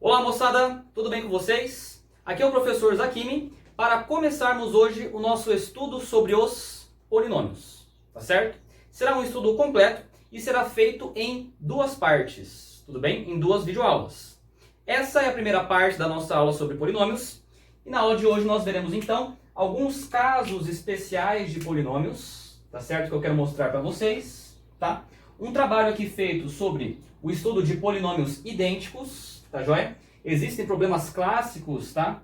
Olá moçada, tudo bem com vocês? Aqui é o professor Zakimi para começarmos hoje o nosso estudo sobre os polinômios, tá certo? Será um estudo completo e será feito em duas partes, tudo bem? Em duas videoaulas. Essa é a primeira parte da nossa aula sobre polinômios e na aula de hoje nós veremos então alguns casos especiais de polinômios, tá certo? Que eu quero mostrar para vocês, tá? Um trabalho aqui feito sobre o estudo de polinômios idênticos, tá joia? Existem problemas clássicos, tá?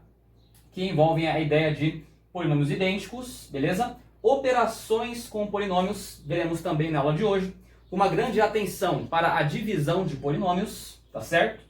Que envolvem a ideia de polinômios idênticos, beleza? Operações com polinômios, veremos também na aula de hoje. Uma grande atenção para a divisão de polinômios, tá certo?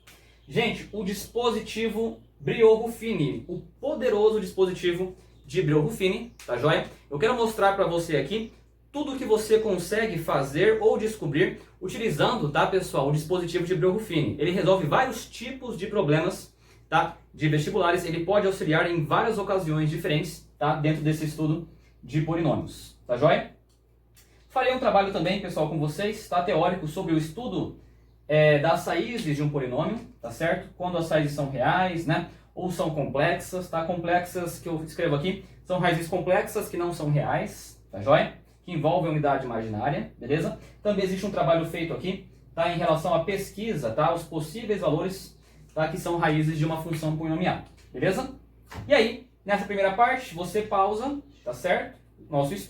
Gente, o dispositivo Brio-Ruffini, o poderoso dispositivo de Brio-Ruffini, tá joia? Eu quero mostrar para você aqui tudo que você consegue fazer ou descobrir utilizando, tá, pessoal, o dispositivo de Brio-Ruffini. Ele resolve vários tipos de problemas, tá, de vestibulares. Ele pode auxiliar em várias ocasiões diferentes, tá, dentro desse estudo de polinômios, tá joia? Farei um trabalho também, pessoal, com vocês, tá, teórico sobre o estudo das raízes de um polinômio, tá certo? Quando as raízes são reais, né, ou são complexas, tá? Complexas que eu escrevo aqui são raízes complexas que não são reais, tá joia? Que envolve a unidade imaginária, beleza? Também existe um trabalho feito aqui, tá, em relação à pesquisa, tá, os possíveis valores, tá, que são raízes de uma função polinomial, beleza? E aí, nessa primeira parte, você pausa, tá certo?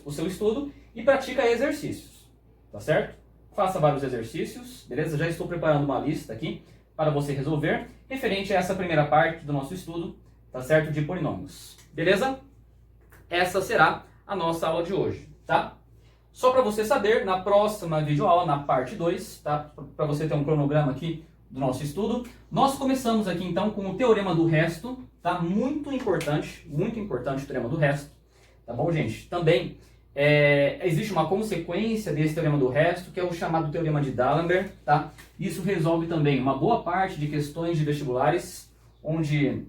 O seu estudo e pratica exercícios, tá certo? Faça vários exercícios, beleza? Já estou preparando uma lista aqui para você resolver, referente a essa primeira parte do nosso estudo, tá certo? De polinômios, beleza? Essa será a nossa aula de hoje, tá? Só para você saber, na próxima videoaula, na parte 2, tá? Para você ter um cronograma aqui do nosso estudo, nós começamos aqui então com o teorema do resto, tá? Muito importante o teorema do resto, tá bom, gente? Também existe uma consequência desse teorema do resto, que é o chamado teorema de D'Alembert, tá? Isso resolve também uma boa parte de questões de vestibulares, onde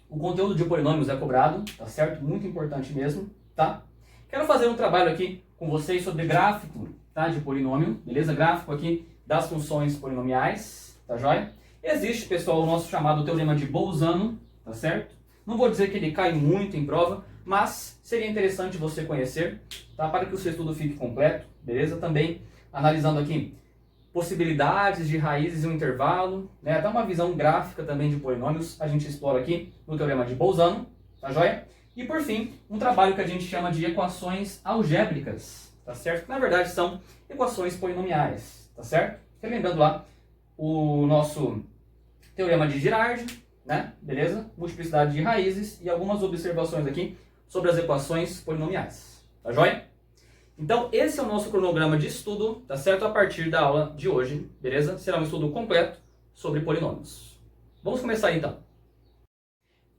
o conteúdo de polinômios é cobrado, tá certo? Muito importante mesmo, tá? Quero fazer um trabalho aqui com vocês sobre gráfico, tá, de polinômio, beleza? Gráfico aqui das funções polinomiais, tá joia? Existe, pessoal, o nosso chamado teorema de Bolzano, tá certo? Não vou dizer que ele cai muito em prova, mas seria interessante você conhecer, tá, para que o seu estudo fique completo, beleza? Também analisando aqui possibilidades de raízes em um intervalo, né? Até uma visão gráfica também de polinômios, a gente explora aqui no teorema de Bolzano, tá joia? E por fim, um trabalho que a gente chama de equações algébricas, tá certo? Que na verdade são equações polinomiais, tá certo? Relembrando lá o nosso teorema de Girard, né? Beleza? Multiplicidade de raízes e algumas observações aqui sobre as equações polinomiais, tá joia? Então esse é o nosso cronograma de estudo, tá certo? A partir da aula de hoje, beleza? Será um estudo completo sobre polinômios. Vamos começar então.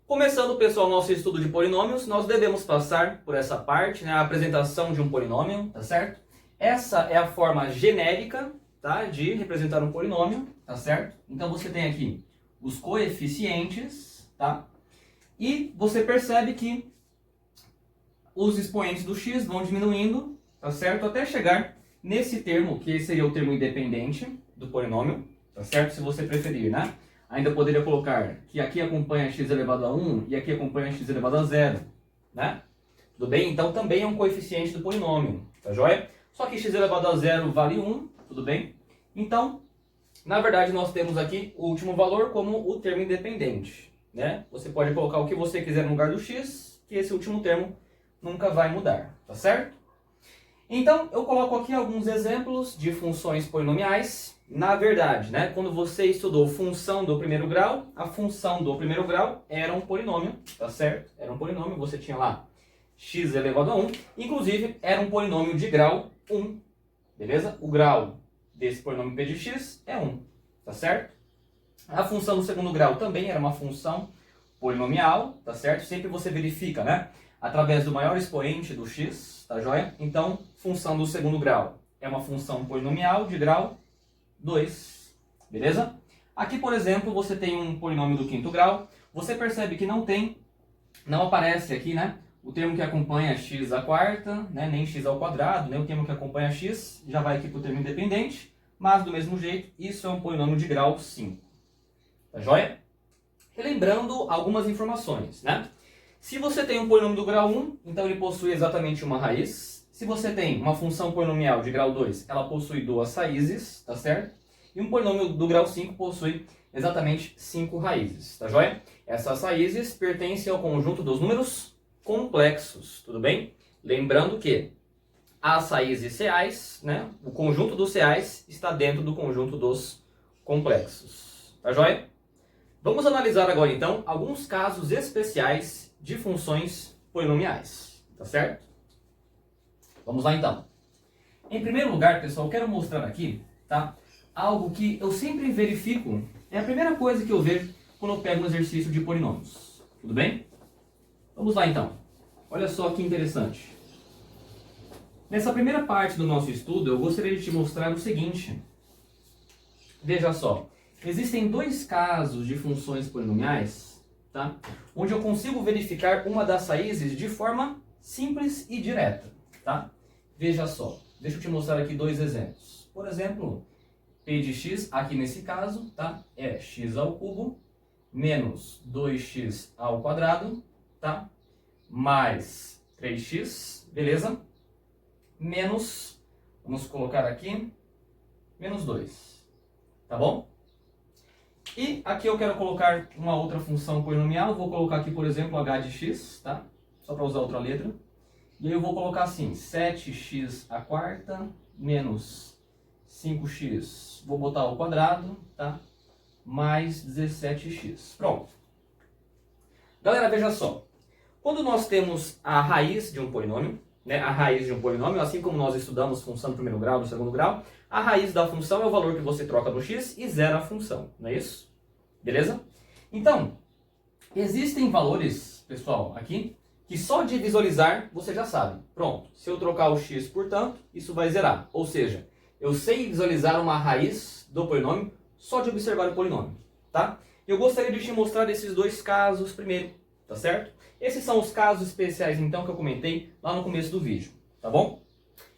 Começando, pessoal, o nosso estudo de polinômios, nós devemos passar por essa parte, né, a apresentação de um polinômio, tá certo? Essa é a forma genérica, tá, de representar um polinômio, tá certo? Então você tem aqui os coeficientes, tá? E você percebe que os expoentes do x vão diminuindo, tá certo? Até chegar nesse termo, que seria o termo independente do polinômio, tá certo? Se você preferir, né? Ainda poderia colocar que aqui acompanha x elevado a 1 e aqui acompanha x elevado a 0, né? Tudo bem? Então também é um coeficiente do polinômio, tá joia? Só que x elevado a 0 vale 1, tudo bem? Então, na verdade, nós temos aqui o último valor como o termo independente, né? Você pode colocar o que você quiser no lugar do x, que esse último termo nunca vai mudar, tá certo? Então, eu coloco aqui alguns exemplos de funções polinomiais. Na verdade, né, quando você estudou função do primeiro grau, a função do primeiro grau era um polinômio, tá certo? Era um polinômio, você tinha lá x elevado a 1, inclusive era um polinômio de grau 1, beleza? O grau desse polinômio p de x é 1, tá certo? A função do segundo grau também era uma função polinomial, tá certo? Sempre você verifica, né, através do maior expoente do x, tá joia? Então, função do segundo grau é uma função polinomial de grau 2, beleza? Aqui, por exemplo, você tem um polinômio do quinto grau, você percebe que não aparece aqui, né, o termo que acompanha x à quarta, né, nem x ao quadrado, né, o termo que acompanha x já vai aqui para o termo independente, mas do mesmo jeito, isso é um polinômio de grau 5, tá joia? Relembrando algumas informações, né? Se você tem um polinômio do grau 1, então ele possui exatamente uma raiz. Se você tem uma função polinomial de grau 2, ela possui duas raízes, tá certo? E um polinômio do grau 5 possui exatamente 5 raízes, tá joia? Essas raízes pertencem ao conjunto dos números complexos, tudo bem? Lembrando que as raízes reais, né? O conjunto dos reais está dentro do conjunto dos complexos, tá joia? Vamos analisar agora então alguns casos especiais de funções polinomiais, tá certo? Vamos lá então. Em primeiro lugar, pessoal, eu quero mostrar aqui, tá? Algo que eu sempre verifico, é a primeira coisa que eu vejo quando eu pego um exercício de polinômios. Tudo bem? Vamos lá então. Olha só que interessante. Nessa primeira parte do nosso estudo, eu gostaria de te mostrar o seguinte. Veja só. Existem dois casos de funções polinomiais, tá? Onde eu consigo verificar uma das raízes de forma simples e direta. Tá? Veja só, deixa eu te mostrar aqui dois exemplos. Por exemplo, p de x, aqui nesse caso, tá? É x ao cubo menos 2x ao quadrado, tá? Mais 3x, beleza? Menos, vamos colocar aqui, menos 2, tá bom? E aqui eu quero colocar uma outra função polinomial, vou colocar aqui, por exemplo, h de x, tá? Só para usar outra letra. E aí eu vou colocar assim, 7x à quarta menos 5x, vou botar ao quadrado, tá? Mais 17x. Pronto. Galera, veja só. Quando nós temos a raiz de um polinômio, né? A raiz de um polinômio, assim como nós estudamos função do primeiro grau, do segundo grau, a raiz da função é o valor que você troca no x e zera a função, não é isso? Beleza? Então, existem valores, pessoal, aqui, que só de visualizar você já sabe. Pronto, se eu trocar o x por tanto, isso vai zerar. Ou seja, eu sei visualizar uma raiz do polinômio só de observar o polinômio, tá? Eu gostaria de te mostrar esses dois casos primeiro, tá certo? Esses são os casos especiais, então, que eu comentei lá no começo do vídeo, tá bom?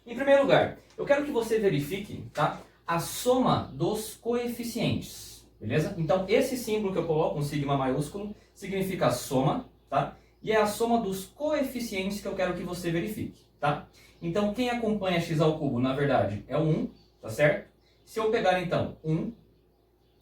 Em primeiro lugar, eu quero que você verifique, tá? A soma dos coeficientes, beleza? Então, esse símbolo que eu coloco, um sigma maiúsculo, significa soma, tá? E é a soma dos coeficientes que eu quero que você verifique, tá? Então, quem acompanha x ao cubo, na verdade, é o 1, tá certo? Se eu pegar, então, 1,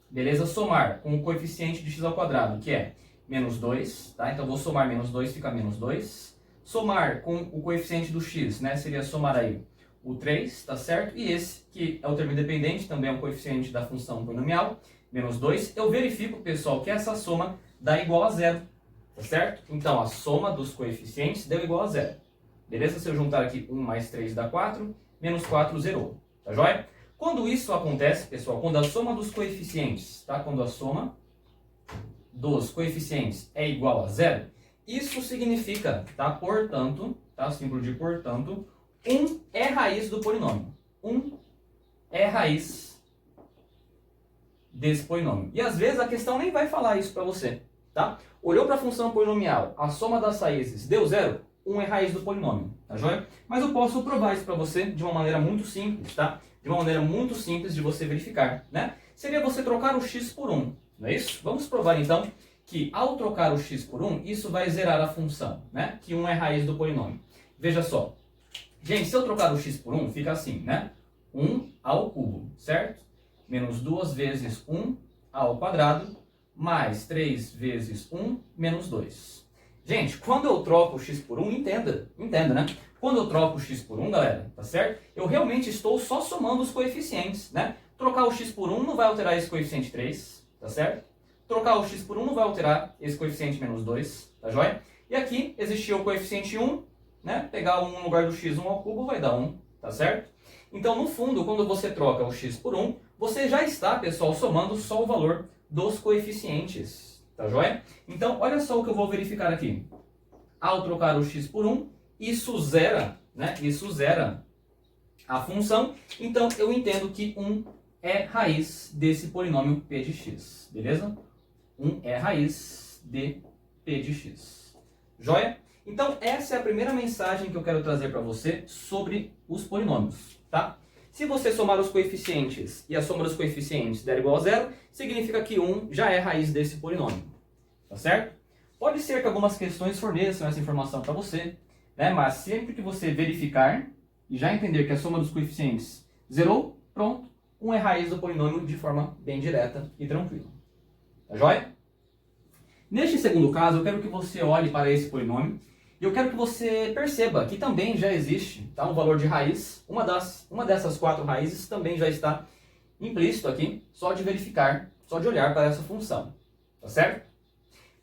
beleza? Somar com o coeficiente de x ao quadrado, que é menos 2, tá? Então, vou somar menos 2, fica menos 2. Somar com o coeficiente do x, né? Seria somar aí o 3, tá certo? E esse, que é o termo independente, também é um coeficiente da função polinomial, menos 2. Eu verifico, pessoal, que essa soma dá igual a zero. Tá certo? Então, a soma dos coeficientes deu igual a zero. Beleza? Se eu juntar aqui 1 mais 3 dá 4, menos 4 zerou. Tá joia? Quando isso acontece, pessoal, quando a soma dos coeficientes, tá? Quando a soma dos coeficientes é igual a zero, isso significa, tá? Portanto, tá? O símbolo de portanto, 1 é raiz do polinômio. 1 é raiz desse polinômio. E às vezes a questão nem vai falar isso para você, tá? Olhou para a função polinomial, a soma das raízes deu zero, 1 é raiz do polinômio, tá joia? Mas eu posso provar isso para você de uma maneira muito simples, tá? De uma maneira muito simples de você verificar, né? Seria você trocar o x por 1, não é isso? Vamos provar então que ao trocar o x por 1, isso vai zerar a função, né? Que 1 é raiz do polinômio. Veja só. Gente, se eu trocar o x por 1, fica assim, né? 1 ao cubo, certo? Menos 2 vezes 1 ao quadrado, mais 3 vezes 1, menos 2. Gente, quando eu troco o x por 1, entenda, né? Quando eu troco o x por 1, galera, tá certo? Eu realmente estou só somando os coeficientes, né? Trocar o x por 1 não vai alterar esse coeficiente 3, tá certo? Trocar o x por 1 não vai alterar esse coeficiente menos 2, tá joia? E aqui existia o coeficiente 1, né? Pegar 1 no lugar do x, 1 ao cubo, vai dar 1, tá certo? Então, no fundo, quando você troca o x por 1, você já está, pessoal, somando só o valor dos coeficientes, tá joia? Então, olha só o que eu vou verificar aqui. Ao trocar o x por 1, isso zera, né? Isso zera a função. Então, eu entendo que 1 é raiz desse polinômio p de x, beleza? 1 é raiz de p de x. Joia? Então, essa é a primeira mensagem que eu quero trazer para você sobre os polinômios, tá? Se você somar os coeficientes e a soma dos coeficientes der igual a zero, significa que 1 já é raiz desse polinômio. tá certo? Pode ser que algumas questões forneçam essa informação para você, né? Mas sempre que você verificar e já entender que a soma dos coeficientes zerou, pronto, 1 é raiz do polinômio de forma bem direta e tranquila. Tá joia? Neste segundo caso, eu quero que você olhe para esse polinômio e eu quero que você perceba que também já existe, tá, um valor de raiz. Uma dessas 4 raízes também já está implícito aqui, só de verificar, só de olhar para essa função. Tá certo?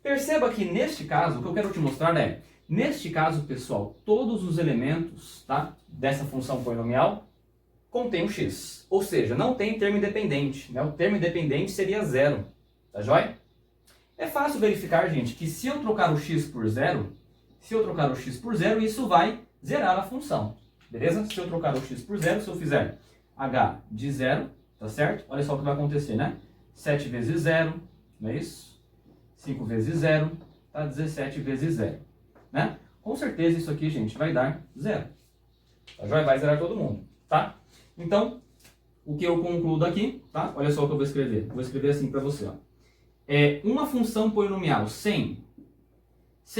Perceba que neste caso, o que eu quero te mostrar é, neste caso, pessoal, todos os elementos, tá, dessa função polinomial contêm um x. Ou seja, não tem termo independente, né? O termo independente seria zero. Tá joia? É fácil verificar, gente, que se eu trocar o x por zero, isso vai zerar a função. Beleza? Se eu trocar o x por zero, se eu fizer h de zero, tá certo? Olha só o que vai acontecer, né? 7 vezes zero, não é isso? 5 vezes zero, tá? 17 vezes zero, né? Com certeza isso aqui, gente, vai dar zero. Tá joia? Vai zerar todo mundo, tá? Então, o que eu concluo aqui, tá? Olha só o que eu vou escrever. Vou escrever assim para você, ó. É uma função polinomial sem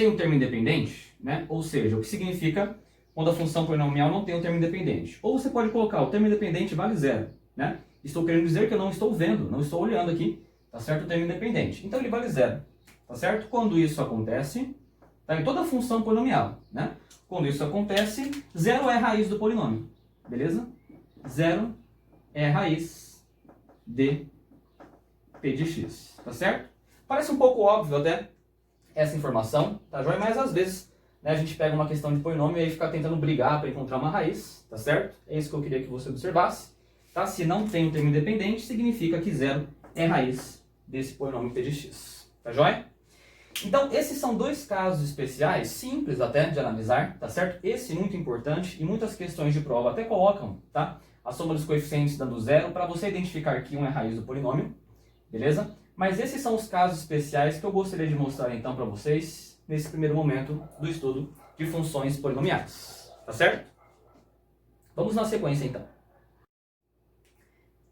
um termo independente, né? Ou seja, o que significa quando a função polinomial não tem um termo independente. Ou você pode colocar o termo independente vale zero, né? Estou querendo dizer que eu não estou vendo, não estou olhando aqui, tá certo? O termo independente. Então ele vale zero, tá certo? Quando isso acontece, tá em toda função polinomial, né? Quando isso acontece, zero é a raiz do polinômio, beleza? Zero é a raiz de p de x, tá certo? Parece um pouco óbvio até essa informação, tá joia? Mas às vezes, né, a gente pega uma questão de polinômio e aí fica tentando brigar para encontrar uma raiz, tá certo? É isso que eu queria que você observasse, tá? Se não tem um termo independente, significa que zero é a raiz desse polinômio p de x, tá joia? Então, esses são 2 casos especiais, simples até de analisar, tá certo? Esse é muito importante e muitas questões de prova até colocam, tá? A soma dos coeficientes dando zero para você identificar que 1 é a raiz do polinômio, beleza? Mas esses são os casos especiais que eu gostaria de mostrar então para vocês nesse primeiro momento do estudo de funções polinomiais, tá certo? Vamos na sequência então.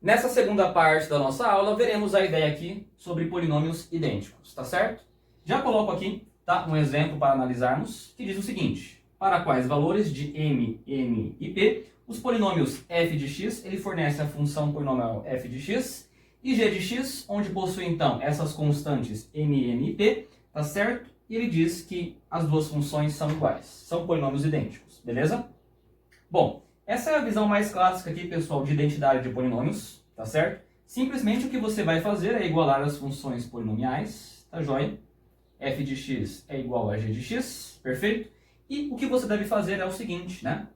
Nessa segunda parte da nossa aula, veremos a ideia aqui sobre polinômios idênticos, tá certo? Já coloco aqui, tá, um exemplo para analisarmos, que diz o seguinte: para quais valores de m, n e p, os polinômios f de x, ele fornece a função polinomial f de x, e g de x, onde possui então essas constantes m, n e p, tá certo? E ele diz que as duas funções são iguais, são polinômios idênticos, beleza? Bom, essa é a visão mais clássica aqui, pessoal, de identidade de polinômios, tá certo? Simplesmente o que você vai fazer é igualar as funções polinomiais, tá joia? F de x é igual a g de x, perfeito? E o que você deve fazer é o seguinte, né?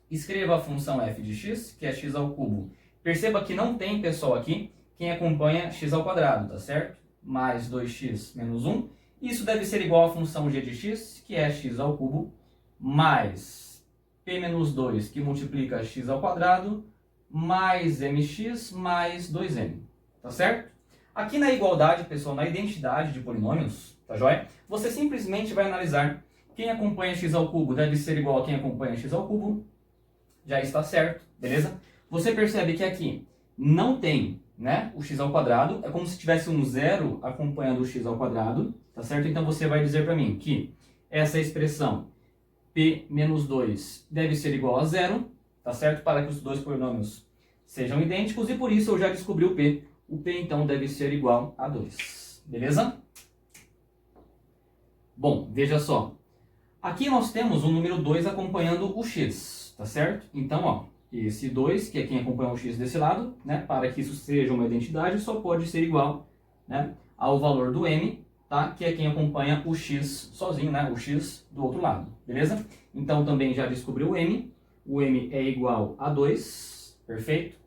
Escreva a função f de x, que é x ao cubo. Perceba que não tem, pessoal, aqui quem acompanha x ao quadrado, tá certo? Mais 2x menos 1. Isso deve ser igual à função g de x, que é x ao cubo, mais p menos 2, que multiplica x ao quadrado, mais mx mais 2m, tá certo? Aqui na igualdade, pessoal, na identidade de polinômios, tá joia? Você simplesmente vai analisar quem acompanha x ao cubo deve ser igual a quem acompanha x ao cubo, já está certo, beleza? Você percebe que aqui não tem, né, o x ao quadrado, é como se tivesse um zero acompanhando o x ao quadrado, tá certo? Então você vai dizer para mim que essa expressão p menos 2 deve ser igual a zero, tá certo? Para que os dois polinômios sejam idênticos, e por isso eu já descobri o p. O p então deve ser igual a 2, beleza? Bom, veja só. Aqui nós temos o número 2 acompanhando o x, tá certo? Então, ó, esse 2, que é quem acompanha o x desse lado, né, para que isso seja uma identidade, só pode ser igual, né, ao valor do m, tá, que é quem acompanha o x sozinho, né, o x do outro lado, beleza? Então, também já descobri o m é igual a 2, perfeito?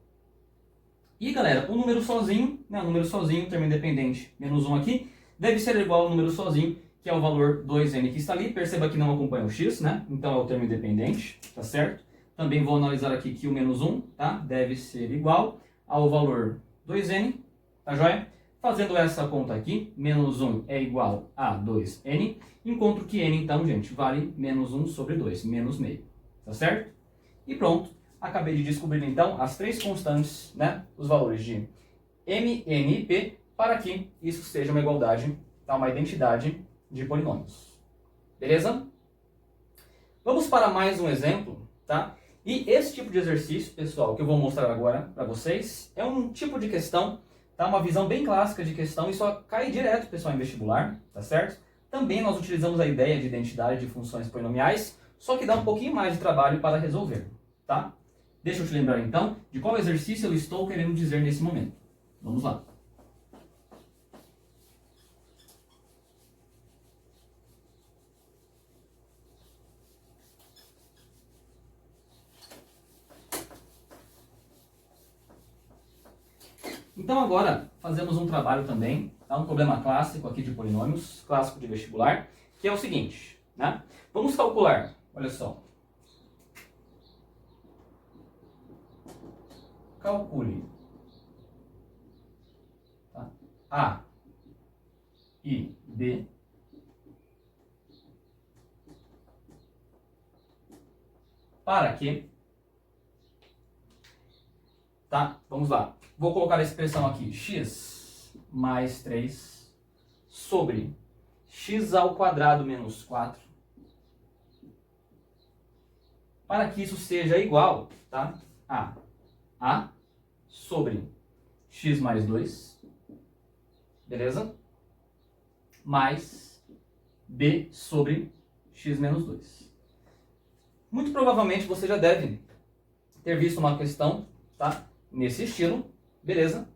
E, galera, o número sozinho, né, o número sozinho, termo independente, menos 1 aqui, deve ser igual ao número sozinho, que é o valor 2n que está ali. Perceba que não acompanha o x, né? Então é o termo independente, tá certo? Também vou analisar aqui que o menos 1, tá? Deve ser igual ao valor 2n, tá joia? Fazendo essa conta aqui, menos 1 é igual a 2n. Encontro que n, então, gente, vale menos 1 sobre 2, menos meio, tá certo? E pronto, acabei de descobrir, então, as 3 constantes, né? Os valores de m, n e p, para que isso seja uma igualdade tá? Uma identidade de polinômios. Beleza? Vamos para mais um exemplo, tá? E esse tipo de exercício, pessoal, que eu vou mostrar agora para vocês, é um tipo de questão, tá? Uma visão bem clássica de questão e só cai direto, pessoal, em vestibular, tá certo? Também nós utilizamos a ideia de identidade de funções polinomiais, só que dá um pouquinho mais de trabalho para resolver, tá? Deixa eu te lembrar então de qual exercício eu estou querendo dizer nesse momento. Vamos lá. Então agora fazemos um trabalho também, tá? Um problema clássico aqui de polinômios, clássico de vestibular, que é o seguinte, né? Vamos calcular, olha só. Calcule, tá? A e B para que, tá? Vamos lá. Vou colocar a expressão aqui, x mais 3 sobre x ao quadrado menos 4, para que isso seja igual, tá? A sobre x mais 2, beleza? Mais B sobre x menos 2. Muito provavelmente você já deve ter visto uma questão, tá? Nesse estilo, beleza?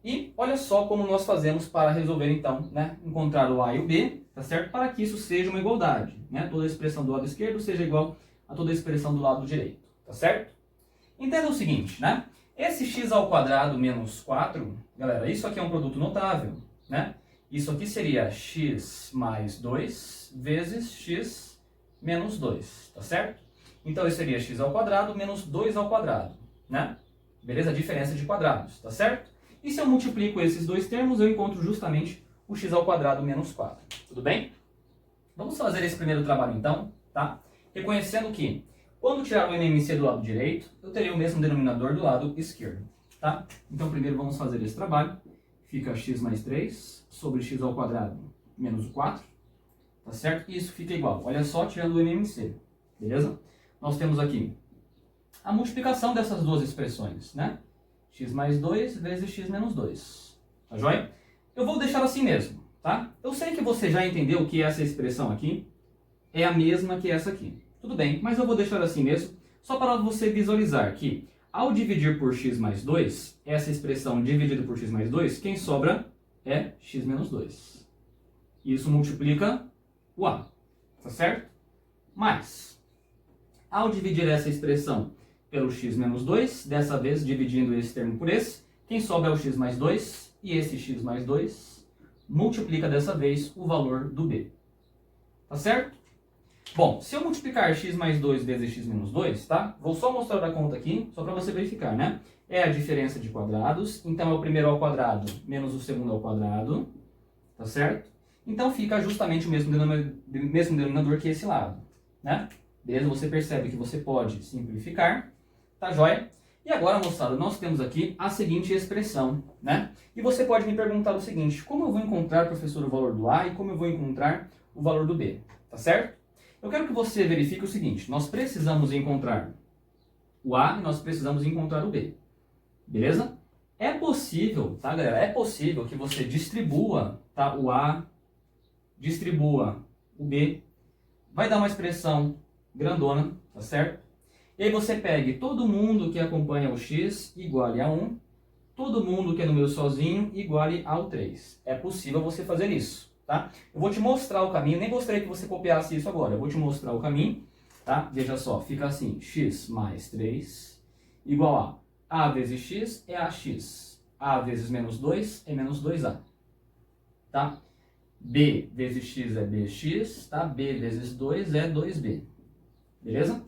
E olha só como nós fazemos para resolver então, né? Encontrar o A e o B, tá certo? Para que isso seja uma igualdade, né? Toda a expressão do lado esquerdo seja igual a toda a expressão do lado direito, tá certo? Entenda o seguinte, né? Esse x ao quadrado menos 4, galera, isso aqui é um produto notável, né? Isso aqui seria x mais 2 vezes x menos 2, tá certo? Então isso seria x ao quadrado menos 2 ao quadrado, né? Beleza? A diferença de quadrados, tá certo? E se eu multiplico esses dois termos, eu encontro justamente o x ao quadrado menos 4. Tudo bem? Vamos fazer esse primeiro trabalho então, tá? Reconhecendo que, quando tirar o MMC do lado direito, eu terei o mesmo denominador do lado esquerdo, tá? Então primeiro vamos fazer esse trabalho. Fica x mais 3 sobre x ao quadrado menos 4, tá certo? E isso fica igual, olha só, tirando o MMC, beleza? Nós temos aqui a multiplicação dessas duas expressões, né? X mais 2 vezes x menos 2. Tá joia? Eu vou deixar assim mesmo, tá? Eu sei que você já entendeu que essa expressão aqui é a mesma que essa aqui. Tudo bem, mas eu vou deixar assim mesmo, só para você visualizar que, ao dividir por x mais 2, essa expressão dividida por x mais 2, quem sobra é x menos 2. Isso multiplica o A, tá certo? Mas, ao dividir essa expressão pelo x menos 2, dessa vez dividindo esse termo por esse, quem sobra é o x mais 2, e esse x mais 2 multiplica dessa vez o valor do b. Tá certo? Bom, se eu multiplicar x mais 2 vezes x menos 2, tá? Vou só mostrar a conta aqui, só para você verificar, né? É a diferença de quadrados, então é o primeiro ao quadrado menos o segundo ao quadrado, tá certo? Então fica justamente o mesmo denominador que esse lado, né? Beleza? Você percebe que você pode simplificar, tá joia? E agora, moçada, nós temos aqui a seguinte expressão, né? E você pode me perguntar o seguinte, como eu vou encontrar, professor, o valor do A e como eu vou encontrar o valor do B, tá certo? Eu quero que você verifique o seguinte, nós precisamos encontrar o A e nós precisamos encontrar o B, beleza? É possível, tá, galera? É possível que você distribua, tá, o A, distribua o B, vai dar uma expressão grandona, tá certo? E aí você pegue todo mundo que acompanha o x iguale a 1, todo mundo que é número sozinho iguale ao 3. É possível você fazer isso, tá? Eu vou te mostrar o caminho, nem gostaria que você copiasse isso agora, eu vou te mostrar o caminho, tá? Veja só, fica assim, x mais 3 igual a vezes x é ax, a vezes menos 2 é menos 2a, tá? B vezes x é bx, tá? B vezes 2 é 2b, beleza?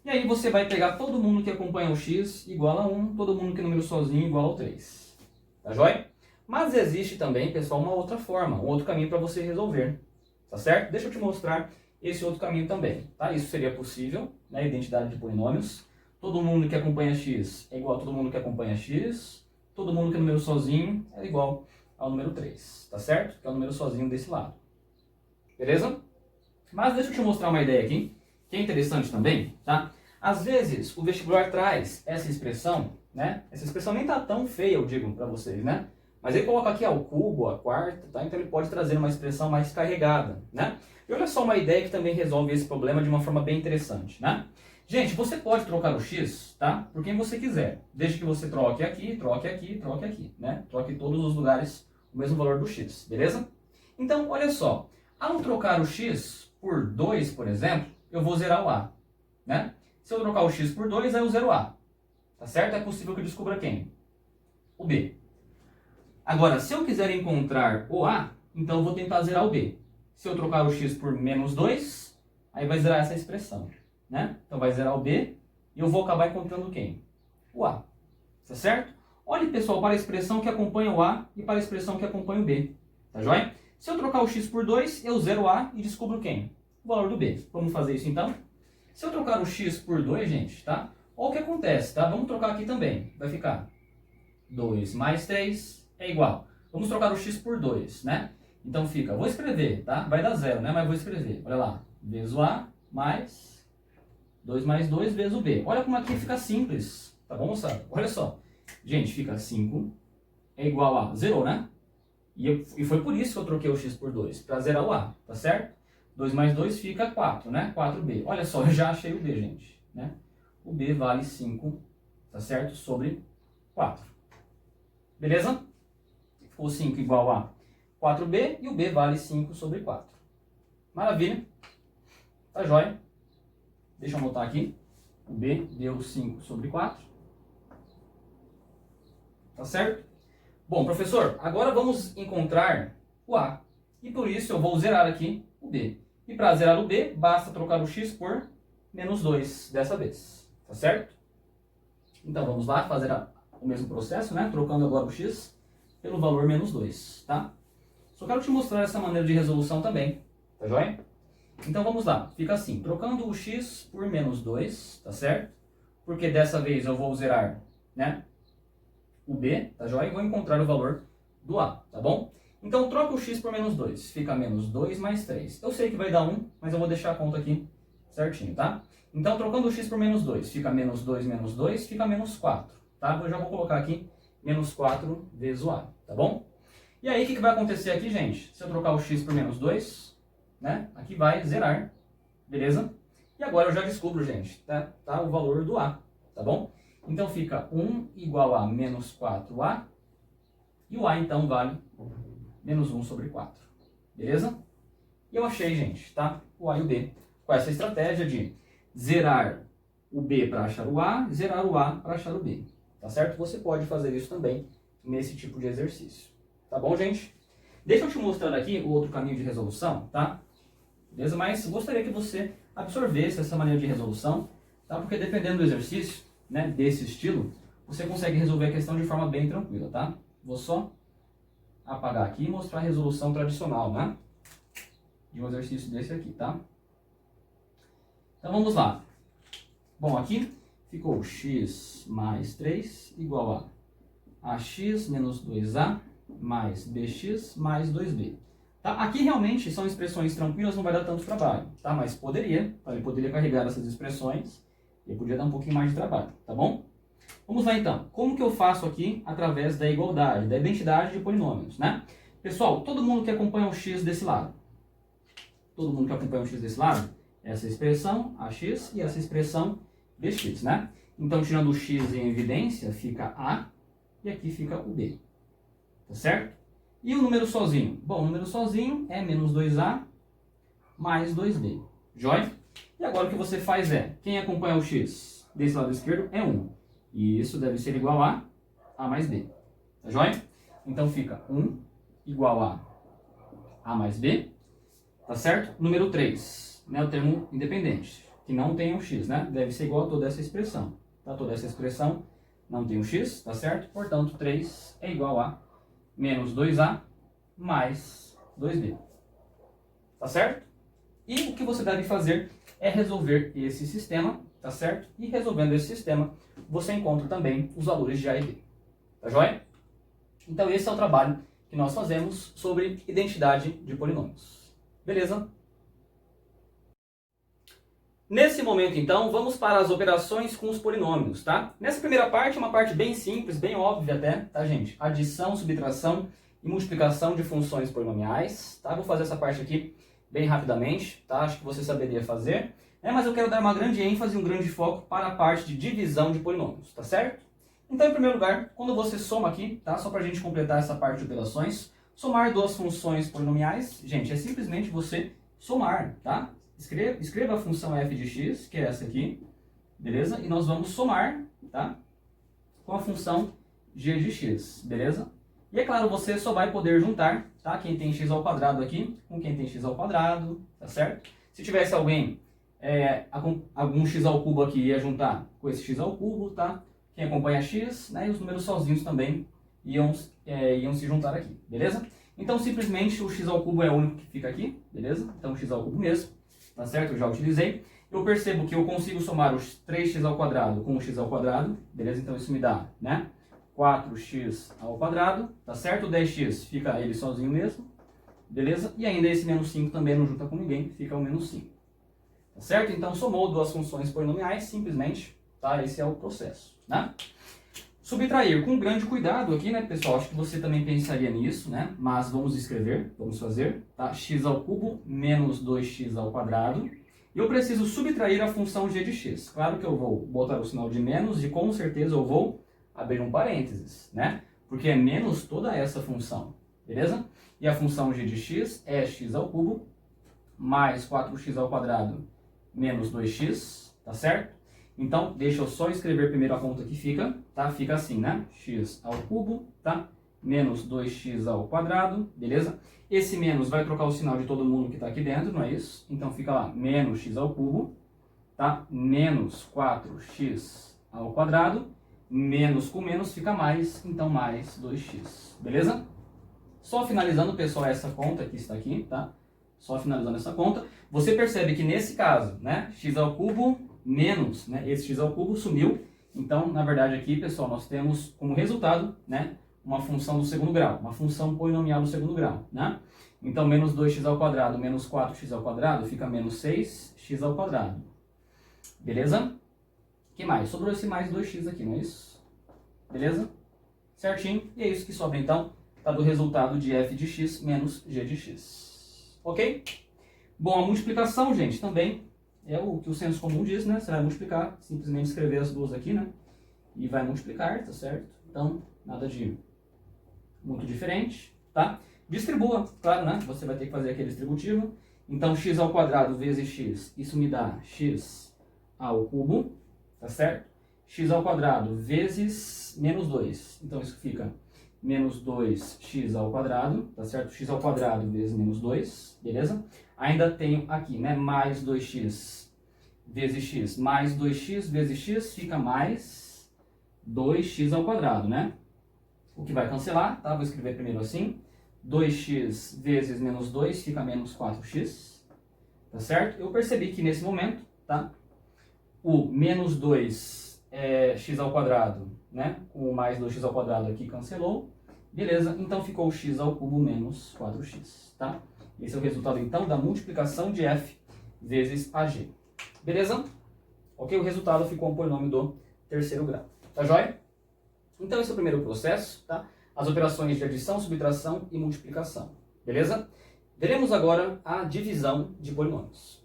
E aí você vai pegar todo mundo que acompanha o x igual a 1, todo mundo que é número sozinho igual a 3. Tá joia? Mas existe também, pessoal, uma outra forma, um outro caminho para você resolver. Tá certo? Deixa eu te mostrar esse outro caminho também. Tá? Isso seria possível, né? Identidade de polinômios. Todo mundo que acompanha x é igual a todo mundo que acompanha x. Todo mundo que é número sozinho é igual ao número 3, tá certo? Que é o número sozinho desse lado. Beleza? Mas deixa eu te mostrar uma ideia aqui, que é interessante também, tá? Às vezes o vestibular traz essa expressão, né? Essa expressão nem tá tão feia, eu digo para vocês, né? Mas ele coloca aqui ao cubo, a quarta, tá? Então ele pode trazer uma expressão mais carregada, né? E olha só uma ideia que também resolve esse problema de uma forma bem interessante, né? Gente, você pode trocar o x, tá? Por quem você quiser. Desde que você troque aqui, troque aqui, troque aqui, né? Troque em todos os lugares o mesmo valor do x, beleza? Então, olha só. Ao trocar o x por 2, por exemplo, eu vou zerar o a, né? Se eu trocar o x por 2, aí eu zero o a. Tá certo? É possível que eu descubra quem? O b. Agora, se eu quiser encontrar o a, então eu vou tentar zerar o b. Se eu trocar o x por menos 2, aí vai zerar essa expressão, né? Então vai zerar o b e eu vou acabar encontrando quem? O a. Tá certo? Olhe, pessoal, para a expressão que acompanha o a e para a expressão que acompanha o b. Tá joia? Se eu trocar o x por 2, eu zero o a e descubro quem? O valor do b. Vamos fazer isso então? Se eu trocar o x por 2, gente, tá? Olha o que acontece, tá? Vamos trocar aqui também. Vai ficar 2 mais 3 é igual. Vamos trocar o x por 2, né? Então fica, vou escrever, tá? Vai dar 0, né? Mas vou escrever. Olha lá. Vezes o a mais 2 mais 2 vezes o b. Olha como aqui fica simples. Tá bom, moçada? Olha só. Gente, fica 5 é igual a 0, né? E foi por isso que eu troquei o x por 2, para zerar o a, tá certo? 2 mais 2 fica 4, né? 4b. Olha só, eu já achei o b, gente, né? O b vale 5, tá certo? Sobre 4. Beleza? Ficou 5 igual a 4b e o b vale 5 sobre 4. Maravilha. Tá jóia? Deixa eu anotar aqui. O b deu 5 sobre 4. Tá certo? Bom, professor, agora vamos encontrar o a. E por isso eu vou zerar aqui o b. E para zerar o b, basta trocar o x por menos 2 dessa vez. Tá certo? Então vamos lá fazer o mesmo processo, né? Trocando agora o x pelo valor menos 2, tá? Só quero te mostrar essa maneira de resolução também. Tá joia? Então vamos lá. Fica assim, trocando o x por menos 2, tá certo? Porque dessa vez eu vou zerar, né? O b, tá joia? E vou encontrar o valor do a, tá bom? Então troca o x por menos 2, fica menos 2 mais 3. Eu sei que vai dar 1, mas eu vou deixar a conta aqui certinho, tá? Então trocando o x por menos 2, fica menos 2, fica menos 4, tá? Eu já vou colocar aqui menos 4 vezes o a, tá bom? E aí o que vai acontecer aqui, gente? Se eu trocar o x por menos 2, né? Aqui vai zerar, beleza? E agora eu já descubro, gente, tá? O valor do a, tá bom? Então fica 1 igual a menos 4a, e o a então vale menos 1 sobre 4. Beleza? E eu achei, gente, tá? O a e o b. Com essa estratégia de zerar o b para achar o a, zerar o a para achar o b. Tá certo? Você pode fazer isso também nesse tipo de exercício. Tá bom, gente? Deixa eu te mostrar aqui o outro caminho de resolução, tá? Beleza? Mas gostaria que você absorvesse essa maneira de resolução, tá? Porque dependendo do exercício, né, desse estilo, você consegue resolver a questão de forma bem tranquila, tá? Vou só apagar aqui e mostrar a resolução tradicional, né? De um exercício desse aqui, tá? Então vamos lá. Bom, aqui ficou x mais 3 igual a ax menos 2a mais bx mais 2b. Tá? Aqui realmente são expressões tranquilas, não vai dar tanto trabalho, tá? Mas poderia, tá? Ele poderia carregar essas expressões e podia dar um pouquinho mais de trabalho, tá bom? Vamos lá então. Como que eu faço aqui através da igualdade, da identidade de polinômios, né? Pessoal, todo mundo que acompanha o x desse lado. Todo mundo que acompanha o x desse lado, essa expressão ax e essa expressão bx, né? Então, tirando o x em evidência, fica a e aqui fica o b. Tá certo? E o número sozinho? Bom, o número sozinho é menos 2a mais 2b. Jóia? E agora o que você faz é, quem acompanha o x desse lado esquerdo é 1. E isso deve ser igual a mais b. Tá jóia? Então fica 1 igual a mais b. Tá certo? Número 3, né, o termo independente, que não tem um x, né? Deve ser igual a toda essa expressão. Tá? Toda essa expressão não tem um x, tá certo? Portanto, 3 é igual a menos 2a mais 2b. Tá certo? E o que você deve fazer é resolver esse sistema, tá certo? E resolvendo esse sistema, você encontra também os valores de a e b. Tá joia? Então esse é o trabalho que nós fazemos sobre identidade de polinômios. Beleza? Nesse momento, então, vamos para as operações com os polinômios, tá? Nessa primeira parte, uma parte bem simples, bem óbvia até, tá, gente? Adição, subtração e multiplicação de funções polinomiais, tá? Vou fazer essa parte aqui bem rapidamente, tá? Acho que você saberia fazer, né? Mas eu quero dar uma grande ênfase, um grande foco para a parte de divisão de polinômios, tá certo? Então, em primeiro lugar, quando você soma aqui, tá? Só para a gente completar essa parte de operações, somar duas funções polinomiais, gente, é simplesmente você somar, tá? Escreva a função f de x, que é essa aqui, beleza? E nós vamos somar, tá? Com a função g de x, beleza? E é claro, você só vai poder juntar, tá? Quem tem x ao quadrado aqui com quem tem x ao quadrado, tá certo? Se tivesse alguém, algum x ao cubo aqui, ia juntar com esse x ao cubo, tá? Quem acompanha x, né? E os números sozinhos também iam se juntar aqui, beleza? Então, simplesmente, o x ao cubo é o único que fica aqui, beleza? Então, x ao cubo mesmo. Tá certo? Eu já utilizei. Eu percebo que eu consigo somar os 3x ao quadrado com o x ao quadrado, beleza? Então isso me dá, né? 4x ao quadrado, tá certo? O 10x fica ele sozinho mesmo, beleza? E ainda esse menos 5 também não junta com ninguém, fica o menos 5. Tá certo? Então somou duas funções polinomiais, simplesmente, tá? Esse é o processo, né? Subtrair com grande cuidado aqui, né, pessoal? Acho que você também pensaria nisso, né? Mas vamos escrever, vamos fazer, tá? X ao cubo menos 2x ao quadrado. E eu preciso subtrair a função g de x. Claro que eu vou botar o sinal de menos e com certeza eu vou abrir um parênteses, né? Porque é menos toda essa função, beleza? E a função g de x é x ao cubo mais 4x ao quadrado menos 2x, tá certo? Então, deixa eu só escrever primeiro a conta que fica, tá? Fica assim, né? X ao cubo, tá? Menos 2x ao quadrado, beleza? Esse menos vai trocar o sinal de todo mundo que está aqui dentro, não é isso? Então, fica lá, menos x ao cubo, tá? Menos 4x ao quadrado, menos com menos fica mais, então mais 2x, beleza? Só finalizando, pessoal, essa conta que está aqui, tá? Só finalizando essa conta, você percebe que nesse caso, né? X ao cubo menos, né, esse x ao cubo sumiu. Então, na verdade aqui, pessoal, nós temos como resultado, né, uma função do segundo grau, uma função polinomial do segundo grau, né? Então, menos 2x ao quadrado menos 4x ao quadrado fica menos 6x ao quadrado. Beleza? O que mais? Sobrou esse mais 2x aqui, não é isso? Beleza? Certinho. E é isso que sobra, então, tá do resultado de f de x menos g de x. Ok? Bom, a multiplicação, gente, também é o que o senso comum diz, né? Você vai multiplicar, simplesmente escrever as duas aqui, né? E vai multiplicar, tá certo? Então, nada de muito diferente, tá? Distribua, claro, né? Você vai ter que fazer aquele distributivo. Então, x ao quadrado vezes x, isso me dá x ao cubo, tá certo? X ao quadrado vezes menos 2. Então, isso fica menos 2x ao quadrado, tá certo? X ao quadrado vezes menos 2, beleza? Ainda tenho aqui, né, mais 2x vezes x, mais 2x vezes x fica mais 2x ao quadrado, né? O que vai cancelar, tá? Vou escrever primeiro assim. 2x vezes menos 2 fica menos 4x, tá certo? Eu percebi que nesse momento, tá? O menos 2 é x ao quadrado, né? Com o mais 2x ao quadrado aqui cancelou. Beleza? Então ficou x ao cubo menos 4x, tá? Esse é o resultado, então, da multiplicação de f vezes ag. Beleza? Ok? O resultado ficou um polinômio do terceiro grau. Tá joia? Então, esse é o primeiro processo, tá? As operações de adição, subtração e multiplicação. Beleza? Veremos agora a divisão de polinômios.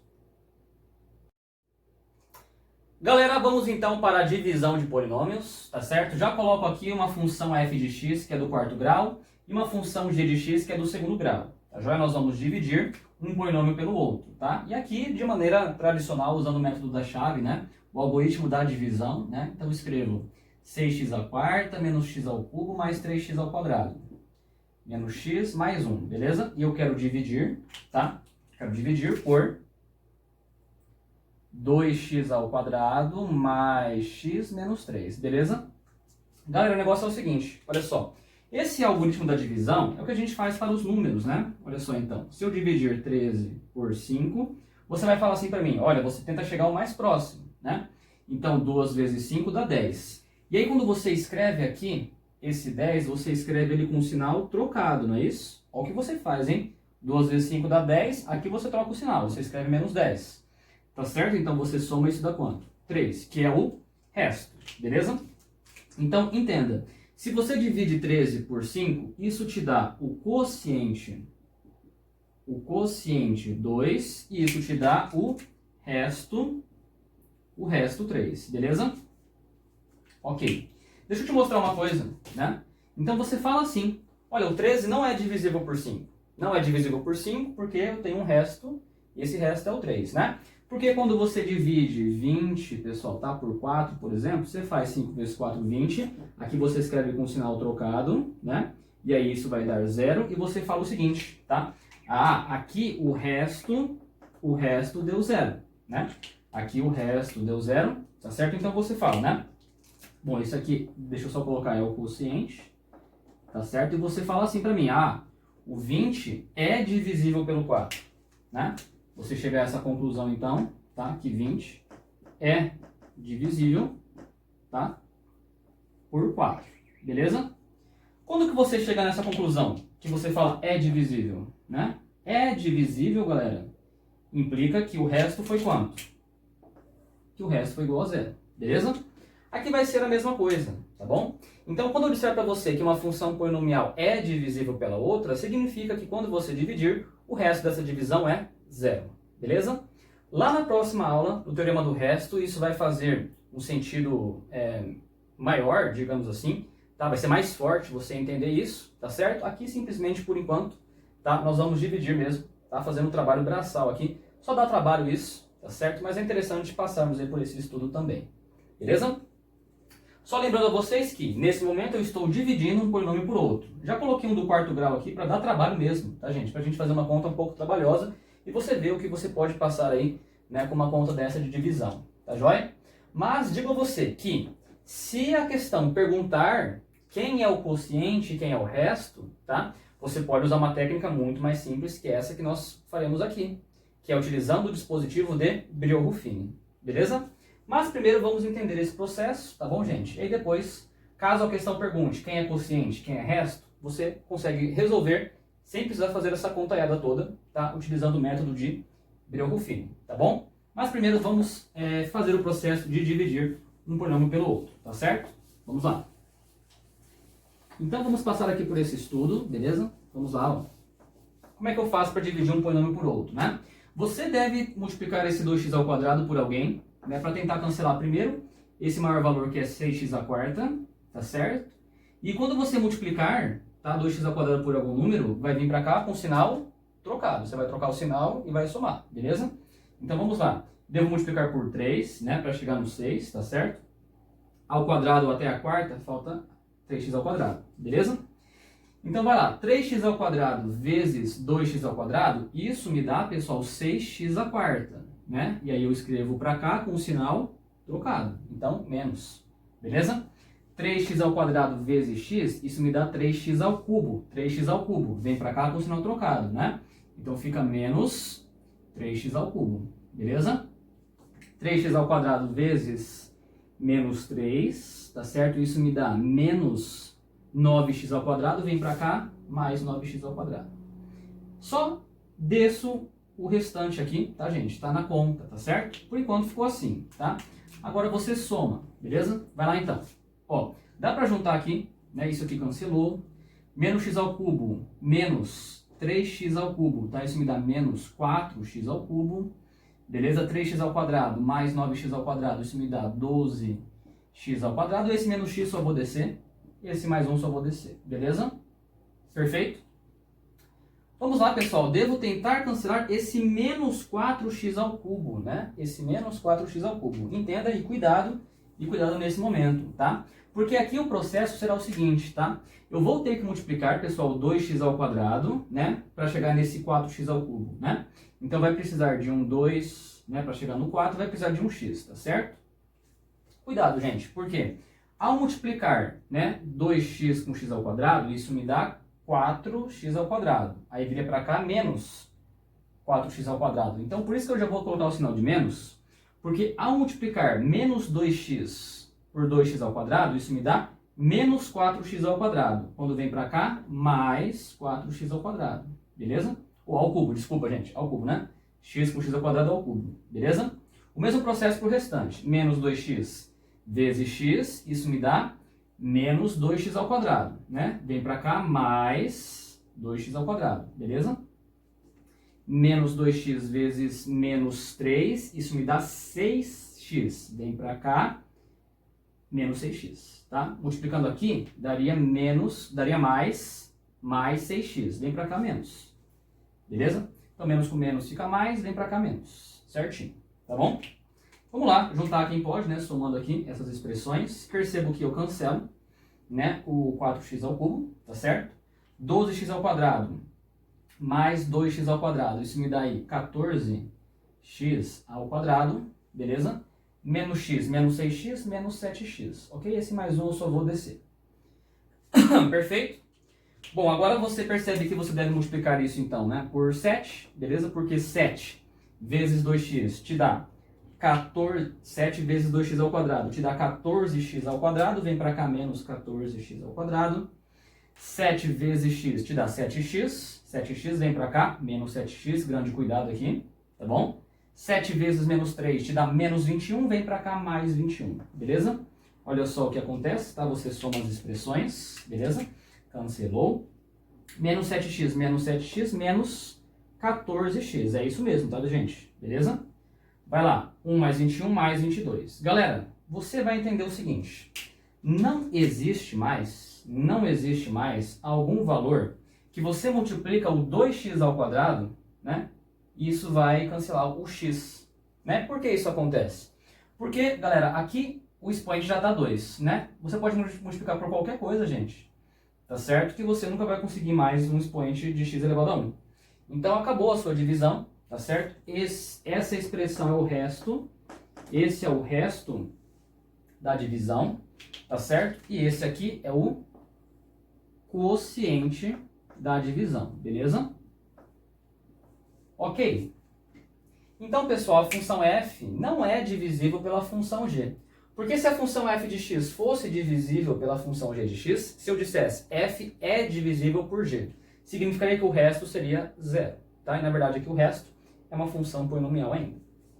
Galera, vamos então para a divisão de polinômios, tá certo? Já coloco aqui uma função f de x, que é do quarto grau, e uma função g de x, que é do segundo grau. Tá joia? Nós vamos dividir um polinômio pelo outro, tá? E aqui, de maneira tradicional, usando o método da chave, né? O algoritmo da divisão, né? Então, eu escrevo 6x à quarta menos x ao cubo mais 3x ao quadrado. Menos x mais 1, beleza? E eu quero dividir, tá? Quero dividir por 2x ao quadrado mais x menos 3, beleza? Galera, o negócio é o seguinte, olha só. Esse algoritmo da divisão é o que a gente faz para os números, né? Olha só então, se eu dividir 13 por 5, você vai falar assim para mim, olha, você tenta chegar ao mais próximo, né? Então, 2 vezes 5 dá 10. E aí, quando você escreve aqui, esse 10 você escreve ele com um sinal trocado, não é isso? Olha o que você faz, hein? 2 vezes 5 dá 10, aqui você troca o sinal, você escreve menos 10. Tá certo? Então você soma isso dá quanto? 3, que é o resto, beleza? Então, entenda, se você divide 13 por 5, isso te dá o quociente 2, e isso te dá o resto 3, beleza? Ok. Deixa eu te mostrar uma coisa, né? Então você fala assim, olha, o 13 não é divisível por 5. Não é divisível por 5 porque eu tenho um resto, e esse resto é o 3, né? Porque quando você divide 20, pessoal, tá? Por 4, por exemplo, você faz 5 vezes 4, 20. Aqui você escreve com um sinal trocado, né? E aí isso vai dar 0. E você fala o seguinte, tá? Ah, aqui o resto deu 0, né? Aqui o resto deu 0, tá certo? Então você fala, né? Bom, isso aqui, deixa eu só colocar, é o quociente, tá certo? E você fala assim pra mim, ah, o 20 é divisível pelo 4, né? Você chega a essa conclusão, então, tá? Que 20 é divisível, tá? Por 4, beleza? Quando que você chega nessa conclusão? Que você fala é divisível, né? É divisível, galera, implica que o resto foi quanto? Que o resto foi igual a 0, beleza? Aqui vai ser a mesma coisa, tá bom? Então, quando eu disser para você que uma função polinomial é divisível pela outra, significa que quando você dividir, o resto dessa divisão é 0, beleza? Lá na próxima aula, do teorema do resto, isso vai fazer um sentido maior, digamos assim, tá? Vai ser mais forte você entender isso, tá certo? Aqui, simplesmente, por enquanto, tá? Nós vamos dividir mesmo, tá? Fazendo um trabalho braçal aqui. Só dá trabalho isso, tá certo? Mas é interessante passarmos aí por esse estudo também, beleza? Só lembrando a vocês que, nesse momento, eu estou dividindo um polinômio por outro. Já coloquei um do quarto grau aqui para dar trabalho mesmo, tá, gente? Para a gente fazer uma conta um pouco trabalhosa e você ver o que você pode passar aí, né, com uma conta dessa de divisão, tá joia? Mas digo a você que, se a questão perguntar quem é o quociente e quem é o resto, tá? Você pode usar uma técnica muito mais simples que essa que nós faremos aqui, que é utilizando o dispositivo de Briot-Ruffini, beleza? Mas primeiro vamos entender esse processo, tá bom, gente? E aí depois, caso a questão pergunte quem é quociente, quem é resto, você consegue resolver sem precisar fazer essa contaiada toda, tá? Utilizando o método de Briot-Ruffini, tá bom? Mas primeiro vamos fazer o processo de dividir um polinômio pelo outro, tá certo? Vamos lá. Então vamos passar aqui por esse estudo, beleza? Vamos lá, ó. Como é que eu faço para dividir um polinômio por outro, né? Você deve multiplicar esse 2x ao quadrado por alguém, né, para tentar cancelar primeiro esse maior valor que é 6x à quarta, tá certo? E quando você multiplicar, tá, 2x ao quadrado por algum número, vai vir para cá com sinal trocado. Você vai trocar o sinal e vai somar, beleza? Então vamos lá. Devo multiplicar por 3, né, para chegar no 6, tá certo? Ao quadrado até a quarta, falta 3x ao quadrado, beleza? Então vai lá, 3x ao quadrado vezes 2x ao quadrado, isso me dá, pessoal, 6x à quarta, né? E aí eu escrevo para cá com o sinal trocado, então menos, beleza? 3x ao quadrado vezes x, isso me dá 3x ao cubo, 3x ao cubo, vem para cá com o sinal trocado, né? Então fica menos 3x ao cubo, beleza? 3x ao quadrado vezes menos 3, tá certo? Isso me dá menos 9x ao quadrado, vem para cá, mais 9x ao quadrado. Só desço o restante aqui, tá, gente? Tá na conta, tá certo? Por enquanto ficou assim, tá? Agora você soma, beleza? Vai lá então. Ó, dá para juntar aqui, né? Isso aqui cancelou. Menos x ao cubo, menos 3x ao cubo, tá? Isso me dá menos 4x ao cubo. Beleza? 3x ao quadrado mais 9x ao quadrado, isso me dá 12x ao quadrado. Esse menos x só vou descer. Esse mais 1 só vou descer, beleza? Perfeito? Vamos lá, pessoal. Devo tentar cancelar esse menos 4x ao cubo, né? Esse menos 4x ao cubo. Entenda e cuidado nesse momento, tá? Porque aqui o processo será o seguinte, tá? Eu vou ter que multiplicar, pessoal, 2x ao quadrado, né? Para chegar nesse 4x ao cubo, né? Então vai precisar de um 2, né? Para chegar no 4, vai precisar de um x, tá certo? Cuidado, gente. Por quê? Ao multiplicar, né, 2x com x ao quadrado, isso me dá 4x ao quadrado. Aí viria para cá menos 4x ao quadrado. Então, por isso que eu já vou colocar o sinal de menos, porque ao multiplicar menos 2x por 2x ao quadrado, isso me dá menos 4x ao quadrado. Quando vem para cá, mais 4x ao quadrado. Beleza? Ou ao cubo, desculpa, gente. Ao cubo, né? X com x ao quadrado ao cubo. Beleza? O mesmo processo para o restante. Menos 2x vezes x, isso me dá menos 2x ao quadrado, né? Vem para cá, mais 2x ao quadrado. Beleza? Menos 2x vezes menos 3, isso me dá 6x. Vem para cá, menos 6x, tá? Multiplicando aqui, daria mais 6x. Vem para cá, menos. Beleza? Então, menos com menos fica mais, vem para cá, menos. Certinho, tá bom? Vamos lá, juntar quem pode, né? Somando aqui essas expressões. Percebo que eu cancelo, né? O 4x ao cubo, tá certo? 12x ao quadrado mais 2x ao quadrado. Isso me dá aí 14x ao quadrado, beleza? Menos x, menos 6x, menos 7x. Ok? Esse mais um eu só vou descer. Perfeito? Bom, agora você percebe que você deve multiplicar isso então, né? Por 7, beleza? Porque 7 vezes 2x te dá 7 vezes 2x ao quadrado te dá 14x ao quadrado. Vem para cá, menos 14x ao quadrado. 7 vezes x te dá 7x. 7x vem para cá, menos 7x, grande cuidado aqui, tá bom? 7 vezes menos 3 te dá menos 21, vem para cá mais 21, beleza? Olha só o que acontece, tá? Você soma as expressões, beleza? Cancelou. Menos 7x, menos 7x, menos 14x. É isso mesmo, tá, gente? Beleza? Vai lá. 1 mais 21 mais 22. Galera, você vai entender o seguinte. Não existe mais algum valor que você multiplica o 2x ao quadrado, né? E isso vai cancelar o x, né? Por que isso acontece? Porque, galera, aqui o expoente já dá 2, né? Você pode multiplicar por qualquer coisa, gente. Tá certo? Que você nunca vai conseguir mais um expoente de x elevado a 1. Então, acabou a sua divisão, tá certo? Essa expressão é o resto. Esse é o resto da divisão, tá certo? E esse aqui é o quociente da divisão, beleza? Ok. Então, pessoal, a função f não é divisível pela função g. Porque se a função f de x fosse divisível pela função g de x, se eu dissesse f é divisível por g, significaria que o resto seria zero. Tá? E na verdade aqui o resto é uma função polinomial ainda.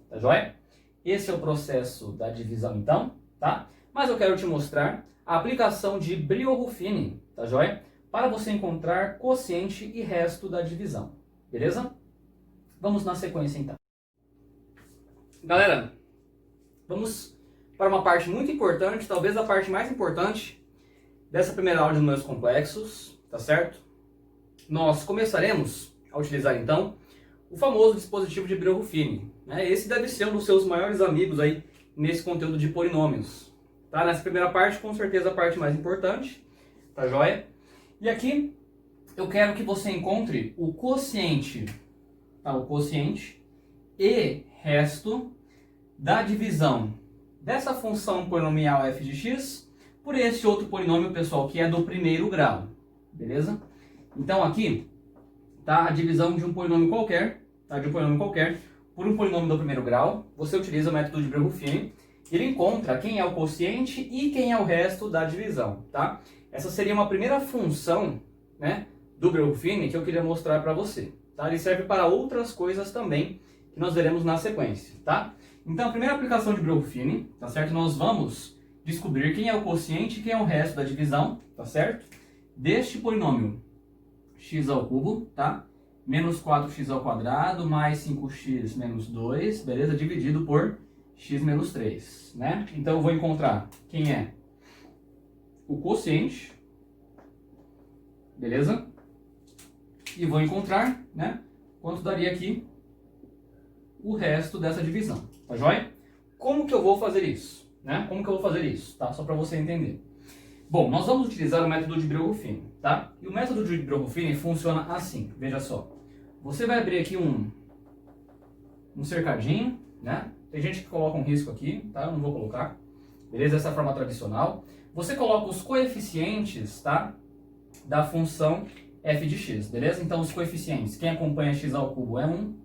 Tá joia? Esse é o processo da divisão então, tá? Mas eu quero te mostrar a aplicação de Brillouin-Ruffini, tá joia? Para você encontrar quociente e resto da divisão. Beleza? Vamos na sequência então. Galera, vamos para uma parte muito importante, talvez a parte mais importante dessa primeira aula de números complexos, tá certo? Nós começaremos a utilizar então o famoso dispositivo de Brillouin-Ruffini, né? Esse deve ser um dos seus maiores amigos aí nesse conteúdo de polinômios, tá? Nessa primeira parte, com certeza a parte mais importante, tá joia? E aqui eu quero que você encontre o quociente, tá? O quociente e resto da divisão dessa função polinomial f de x por esse outro polinômio, pessoal, que é do primeiro grau, beleza? Então aqui tá a divisão de um polinômio qualquer, tá? De um polinômio qualquer por um polinômio do primeiro grau. Você utiliza o método de Brillouin-Ruffini, ele encontra quem é o quociente e quem é o resto da divisão, tá? Essa seria uma primeira função, né, do Brillouin-Ruffini que eu queria mostrar para você, tá? Ele serve para outras coisas também que nós veremos na sequência, tá? Então, a primeira aplicação de Brillouin-Ruffini, tá certo? Nós vamos descobrir quem é o quociente e quem é o resto da divisão, tá certo? Deste polinômio x ao cubo, tá? Menos 4x ao quadrado mais 5x menos 2, beleza? Dividido por x menos 3, né? Então, eu vou encontrar quem é o quociente, beleza? E vou encontrar, né, quanto daria aqui o resto dessa divisão, tá joia? Como que eu vou fazer isso, né? Como que eu vou fazer isso, tá? Só para você entender. Bom, nós vamos utilizar o método de Brillouin-Ruffini, tá? E o método de Brillouin-Ruffini funciona assim, veja só. Você vai abrir aqui um cercadinho, né? Tem gente que coloca um risco aqui, tá? Eu não vou colocar, beleza? Essa é a forma tradicional. Você coloca os coeficientes, tá? Da função f de x, beleza? Então, os coeficientes, quem acompanha x ao cubo é 1,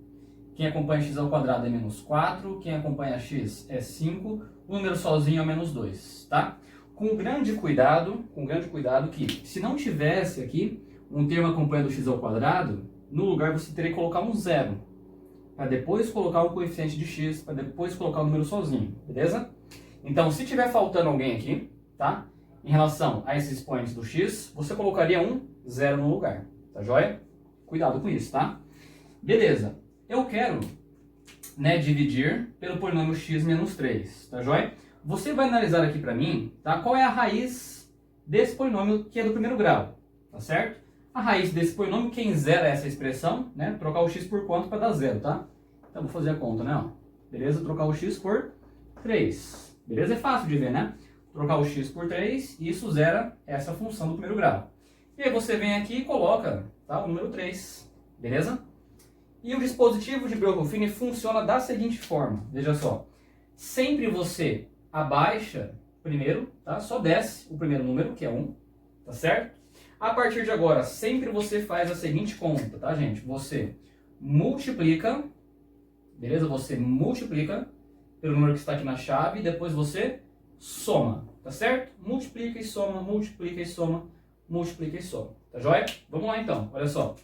quem acompanha x ao quadrado é menos 4, quem acompanha x é 5, o número sozinho é menos 2, tá? com grande cuidado que se não tivesse aqui um termo acompanhando x ao quadrado, no lugar você teria que colocar um zero, para depois colocar o coeficiente de x, para depois colocar o número sozinho, beleza? Então, se tiver faltando alguém aqui, tá? Em relação a esses expoentes do x, você colocaria um zero no lugar, tá joia? Cuidado com isso, tá? Beleza. Eu quero, né, dividir pelo polinômio x menos 3, tá joia? Você vai analisar aqui para mim, tá? Qual é a raiz desse polinômio que é do primeiro grau, tá certo? A raiz desse polinômio, quem zera essa expressão, né? Trocar o x por quanto para dar zero, tá? Então, vou fazer a conta, né? Ó. Beleza? Trocar o x por 3. Beleza? É fácil de ver, né? Trocar o x por 3 e isso zera essa função do primeiro grau. E aí você vem aqui e coloca, tá, o número 3. Beleza? E o dispositivo de Breuer-Ruffini funciona da seguinte forma. Veja só. Sempre você abaixa primeiro, tá? Só desce o primeiro número, que é 1. Tá certo? A partir de agora, sempre você faz a seguinte conta, tá, gente? Você multiplica, beleza? Você multiplica pelo número que está aqui na chave e depois você soma, tá certo? Multiplica e soma, multiplica e soma, multiplica e soma. Tá joia? Vamos lá então, olha só.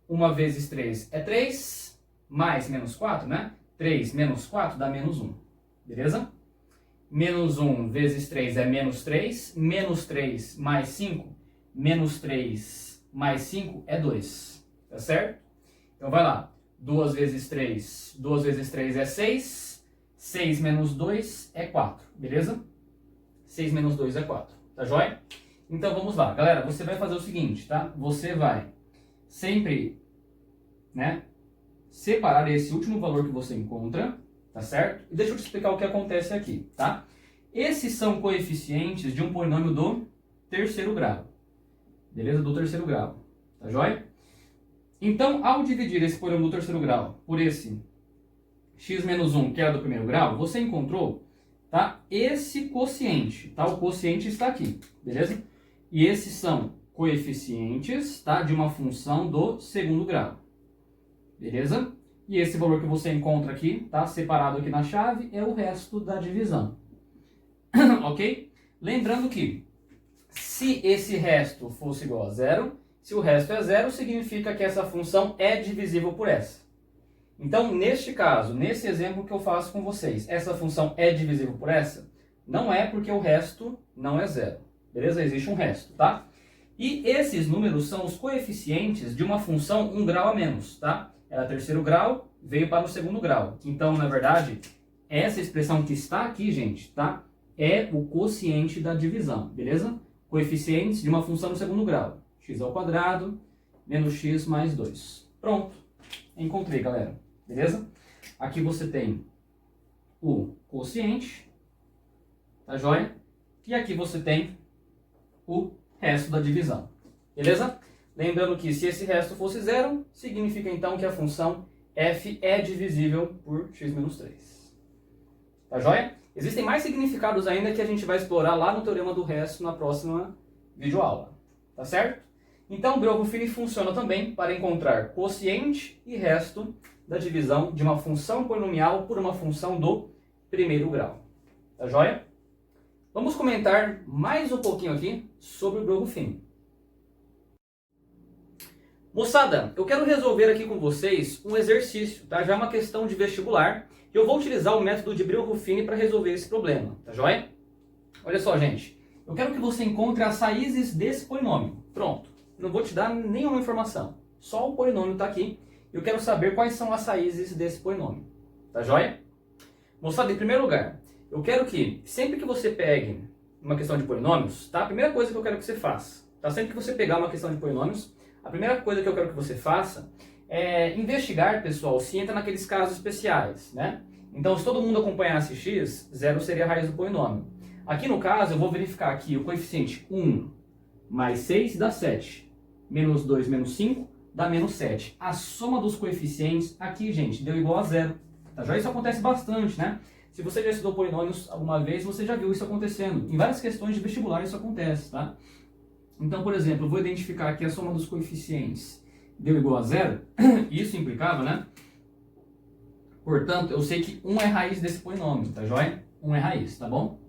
1 vezes 3 é 3, mais menos 4, né? 3 menos 4 dá menos 1, beleza? Menos 1 vezes 3 é menos 3, menos 3 mais 5, menos 3 mais 5 é 2, tá certo? Então vai lá, 2 vezes 3 é 6, 6 menos 2 é 4, beleza? 6 menos 2 é 4, tá joia? Então vamos lá, galera, você vai fazer o seguinte, tá? Você vai sempre, né, separar esse último valor que você encontra, tá certo? E deixa eu te explicar o que acontece aqui, tá? Esses são coeficientes de um polinômio do terceiro grau, beleza? Do terceiro grau, tá joia? Então, ao dividir esse polinômio do terceiro grau por esse x menos 1, que era do primeiro grau, você encontrou, tá, esse quociente, tá? O quociente está aqui, beleza? E esses são coeficientes, tá, de uma função do segundo grau, beleza? E esse valor que você encontra aqui, tá, separado aqui na chave, é o resto da divisão, ok? Lembrando que se esse resto fosse igual a zero, se o resto é zero, significa que essa função é divisível por essa. Então, neste caso, nesse exemplo que eu faço com vocês, essa função é divisível por essa? Não é, porque o resto não é zero, beleza? Existe um resto, tá? E esses números são os coeficientes de uma função 1 grau a menos, tá? Era terceiro grau, veio para o segundo grau. Então, na verdade, essa expressão que está aqui, gente, tá? É o quociente da divisão, beleza? Coeficientes de uma função no segundo grau. X ao quadrado menos x mais 2. Pronto. Encontrei, galera. Beleza? Aqui você tem o quociente, tá joia? E aqui você tem o resto da divisão. Beleza? Lembrando que se esse resto fosse zero, significa então que a função f é divisível por x menos 3. Tá joia? Existem mais significados ainda que a gente vai explorar lá no teorema do resto na próxima videoaula. Tá certo? Então, o Breuer-Ruffini funciona também para encontrar quociente e resto da divisão de uma função polinomial por uma função do primeiro grau. Tá joia? Vamos comentar mais um pouquinho aqui sobre o Breuer-Ruffini. Moçada, eu quero resolver aqui com vocês um exercício, tá? Já é uma questão de vestibular, e eu vou utilizar o método de Breuer-Ruffini para resolver esse problema, tá joia? Olha só, gente, eu quero que você encontre as raízes desse polinômio. Pronto, não vou te dar nenhuma informação, só o polinômio está aqui, e eu quero saber quais são as raízes desse polinômio, tá joia? Moçada, em primeiro lugar, eu quero que, sempre que você pegue uma questão de polinômios, tá? A primeira coisa que eu quero que você faça, tá? Sempre que você pegar uma questão de polinômios, a primeira coisa que eu quero que você faça é investigar, pessoal, se entra naqueles casos especiais, né? Então, se todo mundo acompanhasse x, zero seria a raiz do polinômio. Aqui no caso, eu vou verificar aqui o coeficiente 1 mais 6 dá 7. Menos 2 menos 5 dá menos 7. A soma dos coeficientes aqui, gente, deu igual a zero. Tá? Já isso acontece bastante, né? Se você já estudou polinômios alguma vez, você já viu isso acontecendo. Em várias questões de vestibular isso acontece, tá? Então, por exemplo, eu vou identificar aqui a soma dos coeficientes deu igual a zero. Isso implicava, né? Portanto, eu sei que 1 é raiz desse polinômio, tá joia? 1 é raiz, tá bom?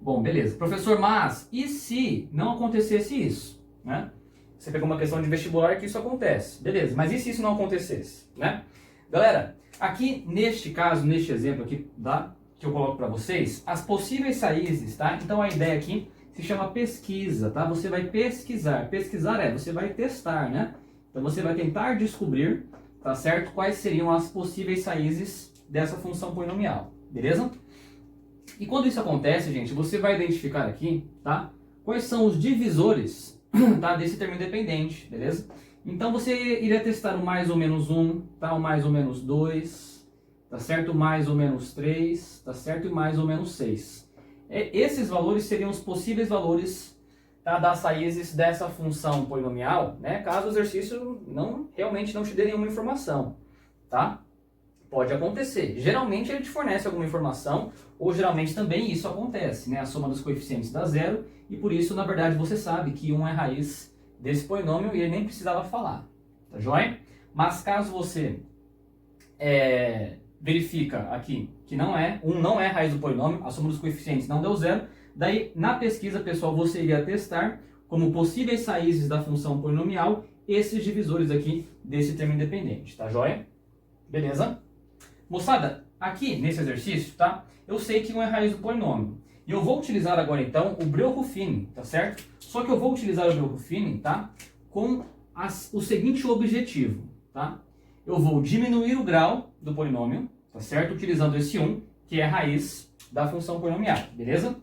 Bom, beleza. Professor, mas e se não acontecesse isso, né? Você pegou uma questão de vestibular que isso acontece. Beleza, mas e se isso não acontecesse, né? Galera, aqui neste caso, neste exemplo aqui, tá? Que eu coloco para vocês, as possíveis raízes, tá? Então a ideia aqui se chama pesquisa, tá? Você vai pesquisar. Pesquisar você vai testar, né? Então você vai tentar descobrir, tá certo? Quais seriam as possíveis raízes dessa função polinomial, beleza? E quando isso acontece, gente, você vai identificar aqui, tá? Quais são os divisores, tá? Desse termo independente, beleza? Então você iria testar o mais ou menos 1, tá? O mais ou menos 2, tá certo? O mais ou menos 3, tá certo? E mais ou menos 6. Esses valores seriam os possíveis valores, tá, das raízes dessa função polinomial, né? Caso o exercício realmente não te dê nenhuma informação, tá? Pode acontecer. Geralmente ele te fornece alguma informação, ou geralmente também isso acontece, né? A soma dos coeficientes dá zero, e por isso, na verdade, você sabe que 1 é raiz desse polinômio e ele nem precisava falar, tá joia? Mas caso você verifica aqui que 1 não é raiz do polinômio, a soma dos coeficientes não deu zero, daí na pesquisa, pessoal, você iria testar como possíveis raízes da função polinomial esses divisores aqui desse termo independente, tá joia? Beleza? Moçada, aqui nesse exercício, tá? Eu sei que 1 é raiz do polinômio. E eu vou utilizar agora, então, o Breuer-Ruffini, tá certo? Só que eu vou utilizar o Breuer-Ruffini, tá? Com o seguinte objetivo, tá? Eu vou diminuir o grau do polinômio, tá certo? Utilizando esse 1, que é a raiz da função polinomial, beleza?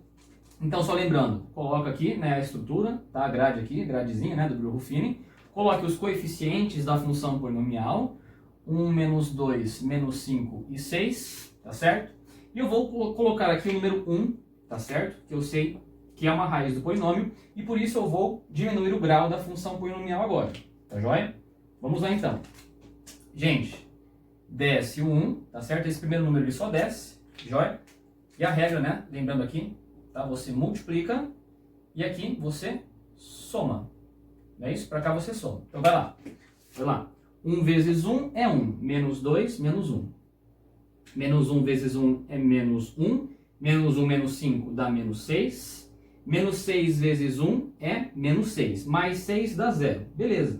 Então, só lembrando, coloca aqui, né, a estrutura, tá? A grade aqui, gradezinha, né, do Breuer-Ruffini. Coloque os coeficientes da função polinomial, 1, menos 2, menos 5 e 6, tá certo? E eu vou colocar aqui o número 1, tá certo? Que eu sei que é uma raiz do polinômio, e por isso eu vou diminuir o grau da função polinomial agora, tá joia? Vamos lá então. Gente, desce o 1, tá certo? Esse primeiro número ele só desce, joia? E a regra, né? Lembrando aqui, tá? Você multiplica e aqui você soma. Não é isso? Para cá você soma. Então vai lá. Vai lá. 1 vezes 1 é 1. Menos 2, menos 1. Menos 1 vezes 1 é menos 1. Menos 1 menos 5 dá menos 6. Menos 6 vezes 1 é menos 6. Mais 6 dá 0. Beleza.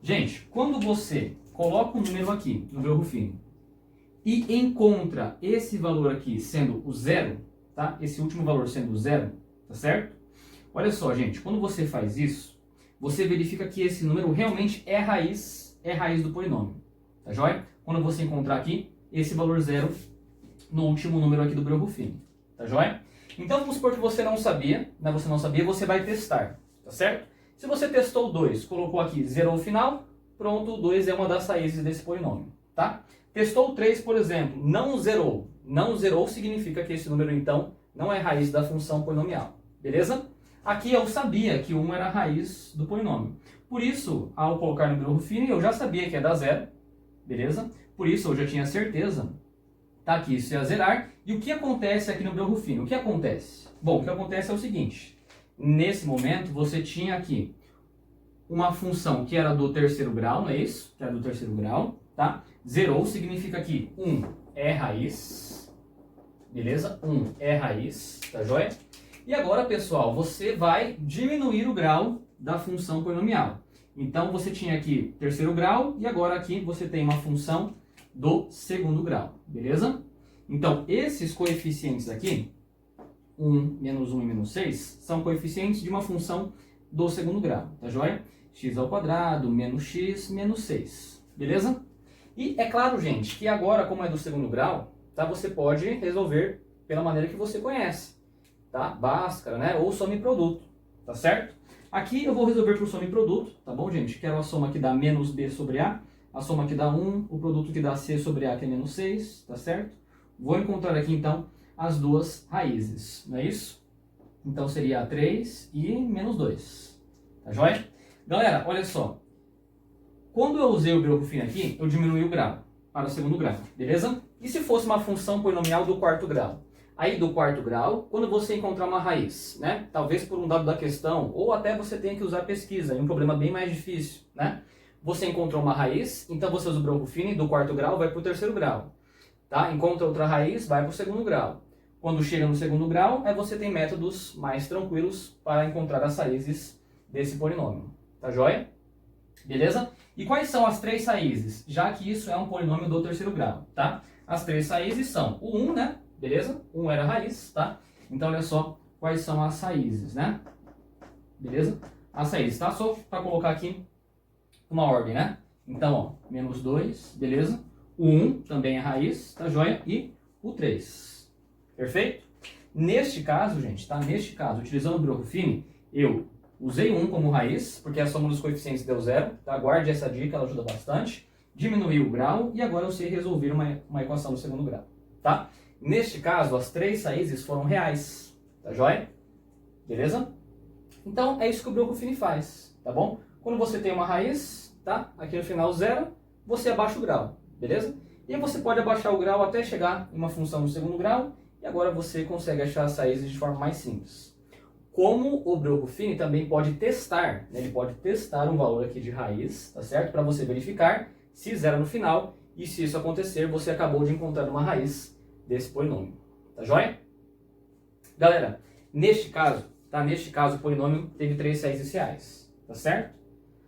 Gente, quando você coloca um número aqui no Breuer-Ruffini e encontra esse valor aqui sendo o 0, tá? Esse último valor sendo o 0, tá certo? Olha só, gente, quando você faz isso, você verifica que esse número realmente é raiz do polinômio, tá joia? Quando você encontrar aqui esse valor 0 no último número aqui do Breuer-Ruffini, tá joia? Então vamos supor que você não sabia, né? Você vai testar, tá certo? Se você testou o 2, colocou aqui 0 ao final, pronto, o 2 é uma das raízes desse polinômio, tá? Testou o 3, por exemplo, não zerou. Não zerou significa que esse número, então, não é raiz da função polinomial, beleza? Aqui eu sabia que 1 era a raiz do polinômio. Por isso, ao colocar no Breuer-Ruffini, eu já sabia que ia dar 0, beleza? Por isso, eu já tinha certeza, tá, que isso ia zerar. E o que acontece aqui no Breuer-Ruffini? O que acontece? Bom, o que acontece é o seguinte. Nesse momento, você tinha aqui uma função que era do terceiro grau, não é isso? Que era do terceiro grau, tá? Zerou significa que 1 é raiz, beleza? 1 é raiz, tá joia? E agora, pessoal, você vai diminuir o grau da função polinomial. Então, você tinha aqui terceiro grau e agora aqui você tem uma função do segundo grau, beleza? Então, esses coeficientes aqui, 1, menos 1 e menos 6, são coeficientes de uma função do segundo grau, tá joia? X ao quadrado, menos x, menos 6, beleza? E é claro, gente, que agora, como é do segundo grau, tá, você pode resolver pela maneira que você conhece, tá? Bhaskara, né? Ou soma e produto, tá certo? Aqui eu vou resolver por soma e produto, tá bom, gente? Quero a soma que dá menos b sobre a soma que dá 1, o produto que dá c sobre a, que é menos 6, tá certo? Vou encontrar aqui, então, as duas raízes, não é isso? Então seria a 3 e menos 2, tá joia? Galera, olha só. Quando eu usei o Breuer-Ruffini aqui, eu diminui o grau para o segundo grau, beleza? E se fosse uma função polinomial do quarto grau? Aí do quarto grau, quando você encontrar uma raiz, né? Talvez por um dado da questão, ou até você tenha que usar pesquisa, em um problema bem mais difícil, né? Você encontrou uma raiz, então você usa o Breuer-Ruffini, do quarto grau vai para o terceiro grau, tá? Encontra outra raiz, vai para o segundo grau. Quando chega no segundo grau, você tem métodos mais tranquilos para encontrar as raízes desse polinômio. Tá joia? Beleza? E quais são as três raízes? Já que isso é um polinômio do terceiro grau, tá? As três raízes são o 1, né? Beleza? 1 era a raiz, tá? Então, olha só quais são as raízes, né? Beleza? As raízes, tá? Só para colocar aqui uma ordem, né? Então, ó, menos 2, beleza? O 1 também é raiz, tá joia? E o 3. Perfeito? Neste caso, gente, tá? Neste caso, utilizando o Brio-Ruffini, eu usei 1 como raiz, porque a soma dos coeficientes deu 0, tá? Guarde essa dica, ela ajuda bastante. Diminuí o grau e agora eu sei resolver uma equação do segundo grau, tá? Neste caso, as três raízes foram reais, tá joia? Beleza? Então, é isso que o Brio-Ruffini faz, tá bom? Quando você tem uma raiz, tá? Aqui no final 0, você abaixa o grau, beleza? E aí você pode abaixar o grau até chegar em uma função no segundo grau, e agora você consegue achar as raízes de forma mais simples. Como o Brio-Ruffini também pode testar, né? Ele pode testar um valor aqui de raiz, tá certo? Para você verificar se zero no final, e se isso acontecer, você acabou de encontrar uma raiz desse polinômio, tá joia? Galera, neste caso, tá? Neste caso o polinômio teve três raízes reais, tá certo?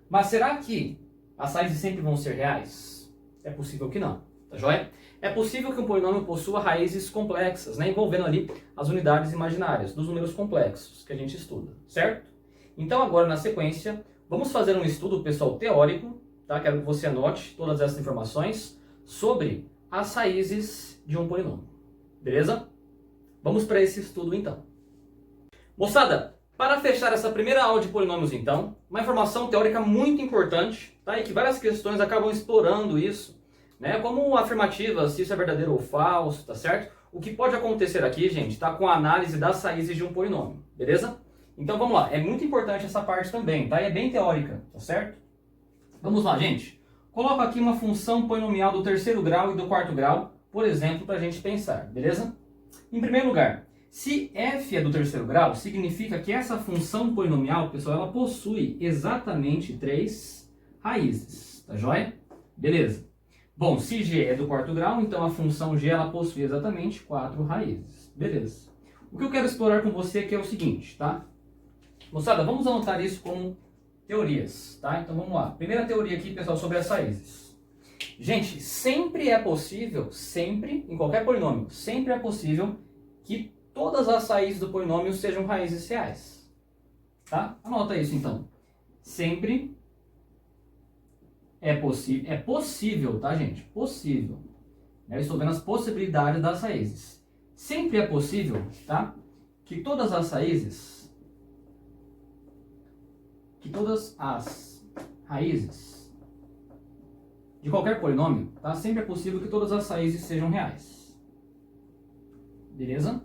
Mas será que as raízes sempre vão ser reais? É possível que não, tá joia? É possível que um polinômio possua raízes complexas, né? Envolvendo ali as unidades imaginárias dos números complexos que a gente estuda, certo? Então agora na sequência, vamos fazer um estudo, pessoal, teórico, tá? Quero que você anote todas essas informações sobre as raízes de um polinômio, beleza? Vamos para esse estudo então. Moçada, para fechar essa primeira aula de polinômios então, uma informação teórica muito importante, tá? E que várias questões acabam explorando isso, né? Como afirmativas, se isso é verdadeiro ou falso, tá certo? O que pode acontecer aqui, gente, tá? Com a análise das raízes de um polinômio, beleza? Então vamos lá, é muito importante essa parte também, tá? E é bem teórica, tá certo? Vamos lá, gente. Coloco aqui uma função polinomial do terceiro grau e do quarto grau, por exemplo, para a gente pensar, beleza? Em primeiro lugar, se f é do terceiro grau, significa que essa função polinomial, pessoal, ela possui exatamente três raízes, tá joia? Beleza. Bom, se g é do quarto grau, então a função g ela possui exatamente 4 raízes. Beleza. O que eu quero explorar com você aqui é o seguinte, tá? Moçada, vamos anotar isso como teorias, tá? Então vamos lá. Primeira teoria aqui, pessoal, sobre as raízes. Gente, sempre é possível, sempre, em qualquer polinômio, sempre é possível que todas as raízes do polinômio sejam raízes reais. Tá? Anota isso então. Sempre é possível, tá, gente? Possível. Eu estou vendo as possibilidades das raízes. Sempre é possível, tá? Que todas as raízes de qualquer polinômio, tá? Sempre é possível que todas as raízes sejam reais. Beleza?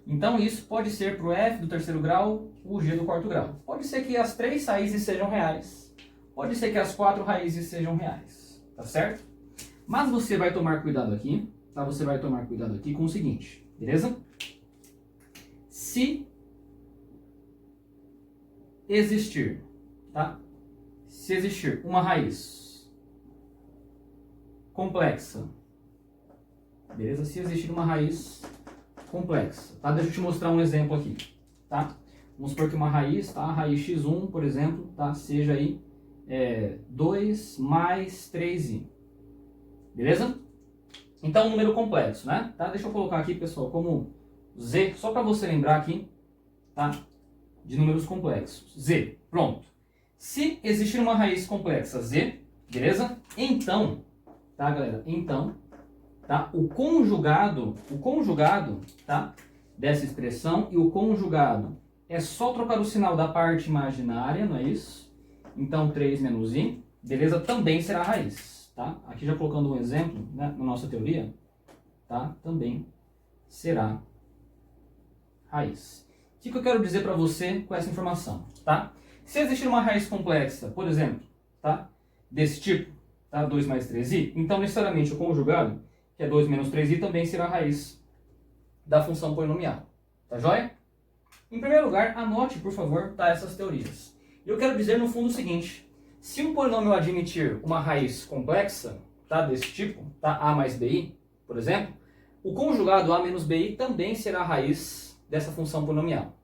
Então isso pode ser para o f do terceiro grau, o g do quarto grau. Pode ser que as três raízes sejam reais. Pode ser que as 4 raízes sejam reais. Tá certo? Mas você vai tomar cuidado aqui, tá? Você vai tomar cuidado aqui com o seguinte, beleza? Se existir, tá? Se existir uma raiz complexa, beleza? Se existir uma raiz complexa, tá? Deixa eu te mostrar um exemplo aqui, tá? Vamos supor que uma raiz, tá? A raiz x1, por exemplo, tá? Seja aí 2 mais 3i, beleza? Então, um número complexo, né? Tá? Deixa eu colocar aqui, pessoal, como z, só para você lembrar aqui, tá? De números complexos. Z, pronto. Se existir uma raiz complexa z, beleza? Então, tá, galera? Então, tá? O conjugado, tá? Dessa expressão, e o conjugado é só trocar o sinal da parte imaginária, não é isso? Então, 3 menos i, beleza? Também será raiz, tá? Aqui já colocando um exemplo, né, na nossa teoria, tá? Também será raiz. O que eu quero dizer para você com essa informação, tá? Se existir uma raiz complexa, por exemplo, tá? Desse tipo, tá? 2 mais 3i, então necessariamente o conjugado, que é 2 menos 3i, também será raiz da função polinomial, tá joia? Em primeiro lugar, anote, por favor, tá, essas teorias. Eu quero dizer no fundo o seguinte: se um polinômio admitir uma raiz complexa, tá, desse tipo, tá, a mais bi, por exemplo, O conjugado a menos bi também será a raiz dessa função polinomial.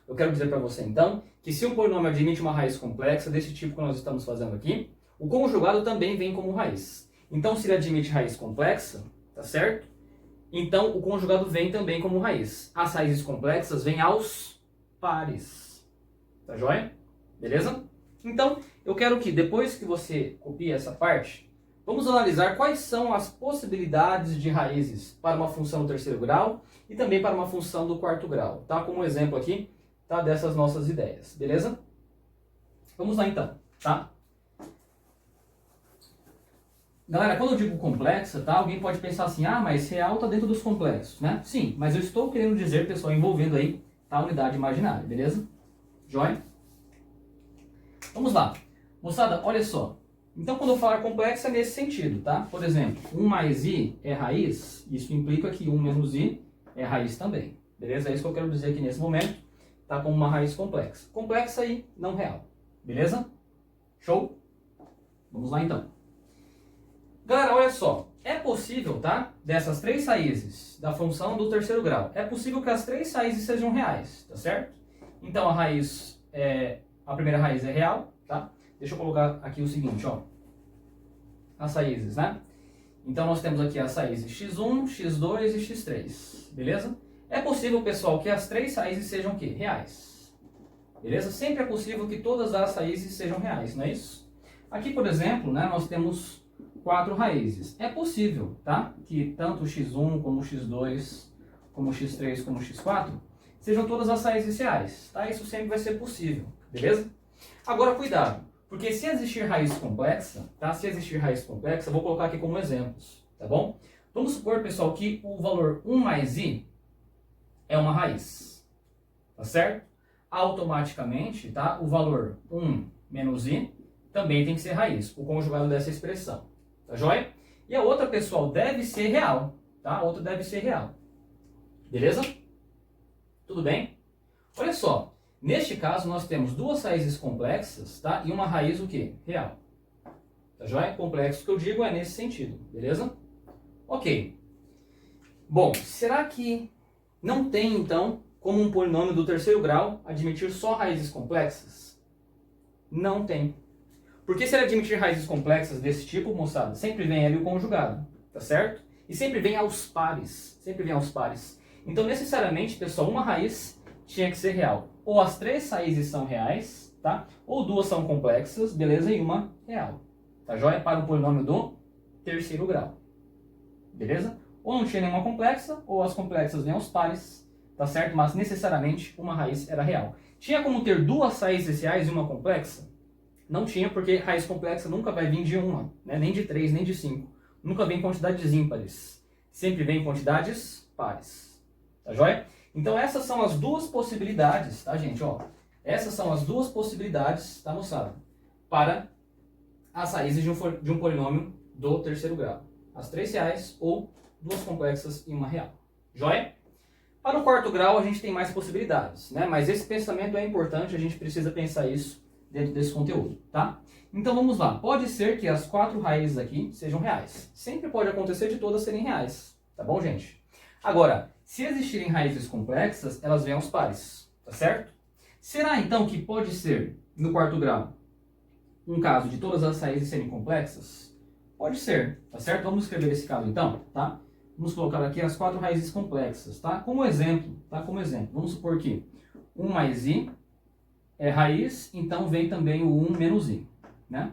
Eu quero dizer para você, então, que se um polinômio admite uma raiz complexa, desse tipo que nós estamos fazendo aqui, o conjugado também vem como raiz. Então, se ele admite raiz complexa, tá certo? Então, o conjugado vem também como raiz. As raízes complexas vêm aos pares. Tá joia? Beleza? Então, eu quero que, depois que você copie essa parte, vamos analisar quais são as possibilidades de raízes para uma função do terceiro grau e também para uma função do quarto grau, tá? Como exemplo aqui, tá? Dessas nossas ideias, beleza? Vamos lá então, tá? Galera, quando eu digo complexa, tá? Alguém pode pensar assim, ah, mas real está dentro dos complexos, né? Sim, mas eu estou querendo dizer, pessoal, envolvendo aí a unidade imaginária, beleza? Joia? Vamos lá. Moçada, olha só. Então, quando eu falar complexa, é nesse sentido, tá? Por exemplo, 1 mais i é raiz, isso implica que 1 menos i é raiz também, beleza? É isso que eu quero dizer aqui nesse momento, tá? Como uma raiz complexa. Complexa e não real, beleza? Show? Vamos lá então. Galera, olha só, é possível, tá? Dessas três raízes da função do terceiro grau, é possível que as três raízes sejam reais, tá certo? Então a primeira raiz é real, tá? Deixa eu colocar aqui o seguinte, ó. As raízes, né? Então nós temos aqui as raízes x1, x2 e x3, beleza? É possível, pessoal, que as três raízes sejam o quê? Reais. Beleza? Sempre é possível que todas as raízes sejam reais, não é isso? Aqui, por exemplo, né, nós temos 4 raízes. É possível, tá? Que tanto x1 como x2, como x3, como x4 sejam todas as raízes reais, tá? Isso sempre vai ser possível, beleza? Agora, cuidado, porque se existir raiz complexa, tá? Se existir raiz complexa, eu vou colocar aqui como exemplos, tá bom? Vamos supor, pessoal, que o valor 1 mais i é uma raiz, tá certo? Automaticamente, tá? O valor 1 menos i também tem que ser raiz, o conjugado dessa expressão. Tá joia? E a outra, pessoal, deve ser real, tá? A outra deve ser real. Beleza? Tudo bem? Olha só, neste caso nós temos duas raízes complexas, tá? E uma raiz o quê? Real. Tá joia? Complexo que eu digo é nesse sentido, beleza? Ok. Bom, será que não tem, então, como um polinômio do terceiro grau admitir só raízes complexas? Não tem. Porque se ele admitir raízes complexas desse tipo, moçada, sempre vem ali o conjugado, tá certo? E sempre vem aos pares, sempre vem aos pares. Então, necessariamente, pessoal, uma raiz tinha que ser real. Ou as três raízes são reais, tá? Ou duas são complexas, beleza? E uma real, tá joia? Para o polinômio do terceiro grau, beleza? Ou não tinha nenhuma complexa, ou as complexas vêm aos pares, tá certo? Mas, necessariamente, uma raiz era real. Tinha como ter duas raízes reais e uma complexa? Não tinha, porque raiz complexa nunca vai vir de uma, né? Nem de 3, nem de 5. Nunca vem em quantidades ímpares. Sempre vem em quantidades pares. Tá joia? Então essas são as duas possibilidades, tá, gente? Ó, essas são as duas possibilidades, tá, moçada? Para as raízes de um polinômio do terceiro grau. As três reais ou duas complexas e uma real. Joia? Para o quarto grau a gente tem mais possibilidades, né? Mas esse pensamento é importante, a gente precisa pensar isso dentro desse conteúdo, tá? Então vamos lá. Pode ser que as 4 raízes aqui sejam reais. Sempre pode acontecer de todas serem reais, tá bom, gente? Agora, se existirem raízes complexas, elas vêm aos pares, tá certo? Será então que pode ser, no quarto grau, um caso de todas as raízes serem complexas? Pode ser, tá certo? Vamos escrever esse caso então, tá? Vamos colocar aqui as 4 raízes complexas, tá? Como exemplo, tá? Como exemplo, vamos supor que 1 mais i é raiz, então vem também o 1 menos i, né?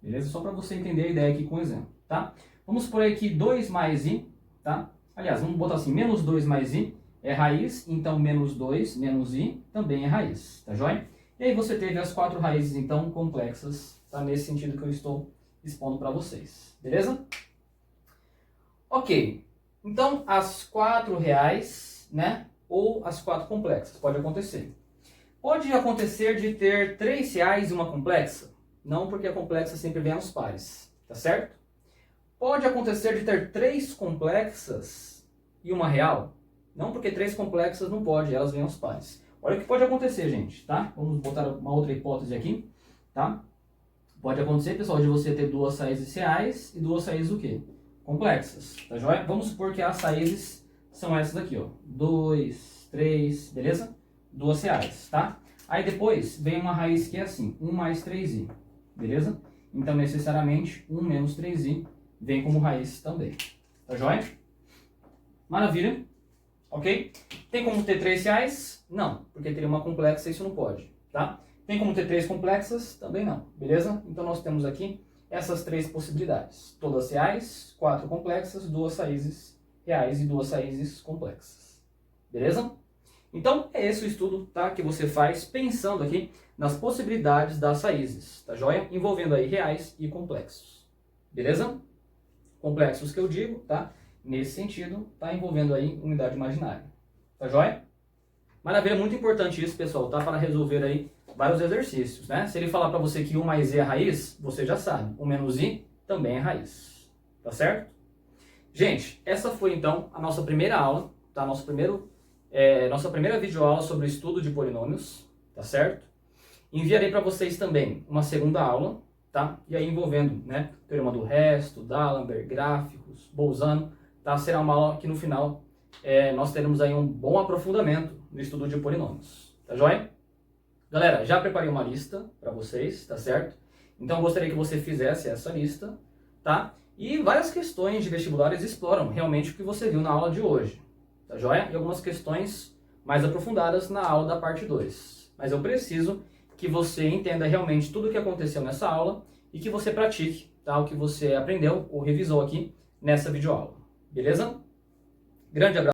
Beleza? Só para você entender a ideia aqui com exemplo, tá? Vamos supor aqui 2 mais i, tá? Aliás, vamos botar assim, menos 2 mais i é raiz, então menos 2 menos i também é raiz, tá joia? E aí você teve as 4 raízes, então, complexas, tá? Nesse sentido que eu estou expondo para vocês, beleza? Ok, então as 4 reais, né? Ou as 4 complexas, pode acontecer. Pode acontecer de ter 3 reais e uma complexa? Não, porque a complexa sempre vem aos pares, tá certo? Pode acontecer de ter 3 complexas e uma real? Não, porque 3 complexas não pode, elas vêm aos pares. Olha o que pode acontecer, gente, tá? Vamos botar uma outra hipótese aqui, tá? Pode acontecer, pessoal, de você ter 2 raízes reais e 2 raízes o quê? complexas, tá joia? Vamos supor que as raízes são essas aqui, ó. 2, 3, beleza? R$2, tá? Aí depois vem uma raiz que é assim, 1 mais 3i, beleza? Então necessariamente 1 menos 3i vem como raiz também, tá joia? Maravilha, ok? Tem como ter R$3? Não, porque teria uma complexa e isso não pode, tá? Tem como ter 3 complexas? Também não, beleza? Então nós temos aqui essas 3 possibilidades. Todas reais, 4 complexas, 2 raízes reais e 2 raízes complexas. Beleza? Então é esse o estudo, tá, que você faz pensando aqui nas possibilidades das raízes, tá joia? Envolvendo aí reais e complexos. Beleza? Complexos que eu digo, tá? Nesse sentido, tá envolvendo aí unidade imaginária. Tá joia? Maravilha, muito importante isso, pessoal, tá? Para resolver aí vários exercícios, né? Se ele falar para você que 1 mais i é raiz, você já sabe. 1 menos i também é raiz. Tá certo? Gente, essa foi então a nossa primeira aula, tá? Nossa primeira videoaula sobre o estudo de polinômios, tá certo? Enviarei para vocês também uma segunda aula, tá? E aí envolvendo, né? Teorema do resto, D'Alembert, gráficos, Bolzano, tá? Será uma aula que no final nós teremos aí um bom aprofundamento no estudo de polinômios, tá joia? Galera, já preparei uma lista para vocês, tá certo? Então eu gostaria que você fizesse essa lista, tá? E várias questões de vestibulares exploram realmente o que você viu na aula de hoje, tá joia? E algumas questões mais aprofundadas na aula da parte 2. Mas eu preciso que você entenda realmente tudo o que aconteceu nessa aula e que você pratique, tá? O que você aprendeu ou revisou aqui nessa videoaula, beleza? Grande abraço.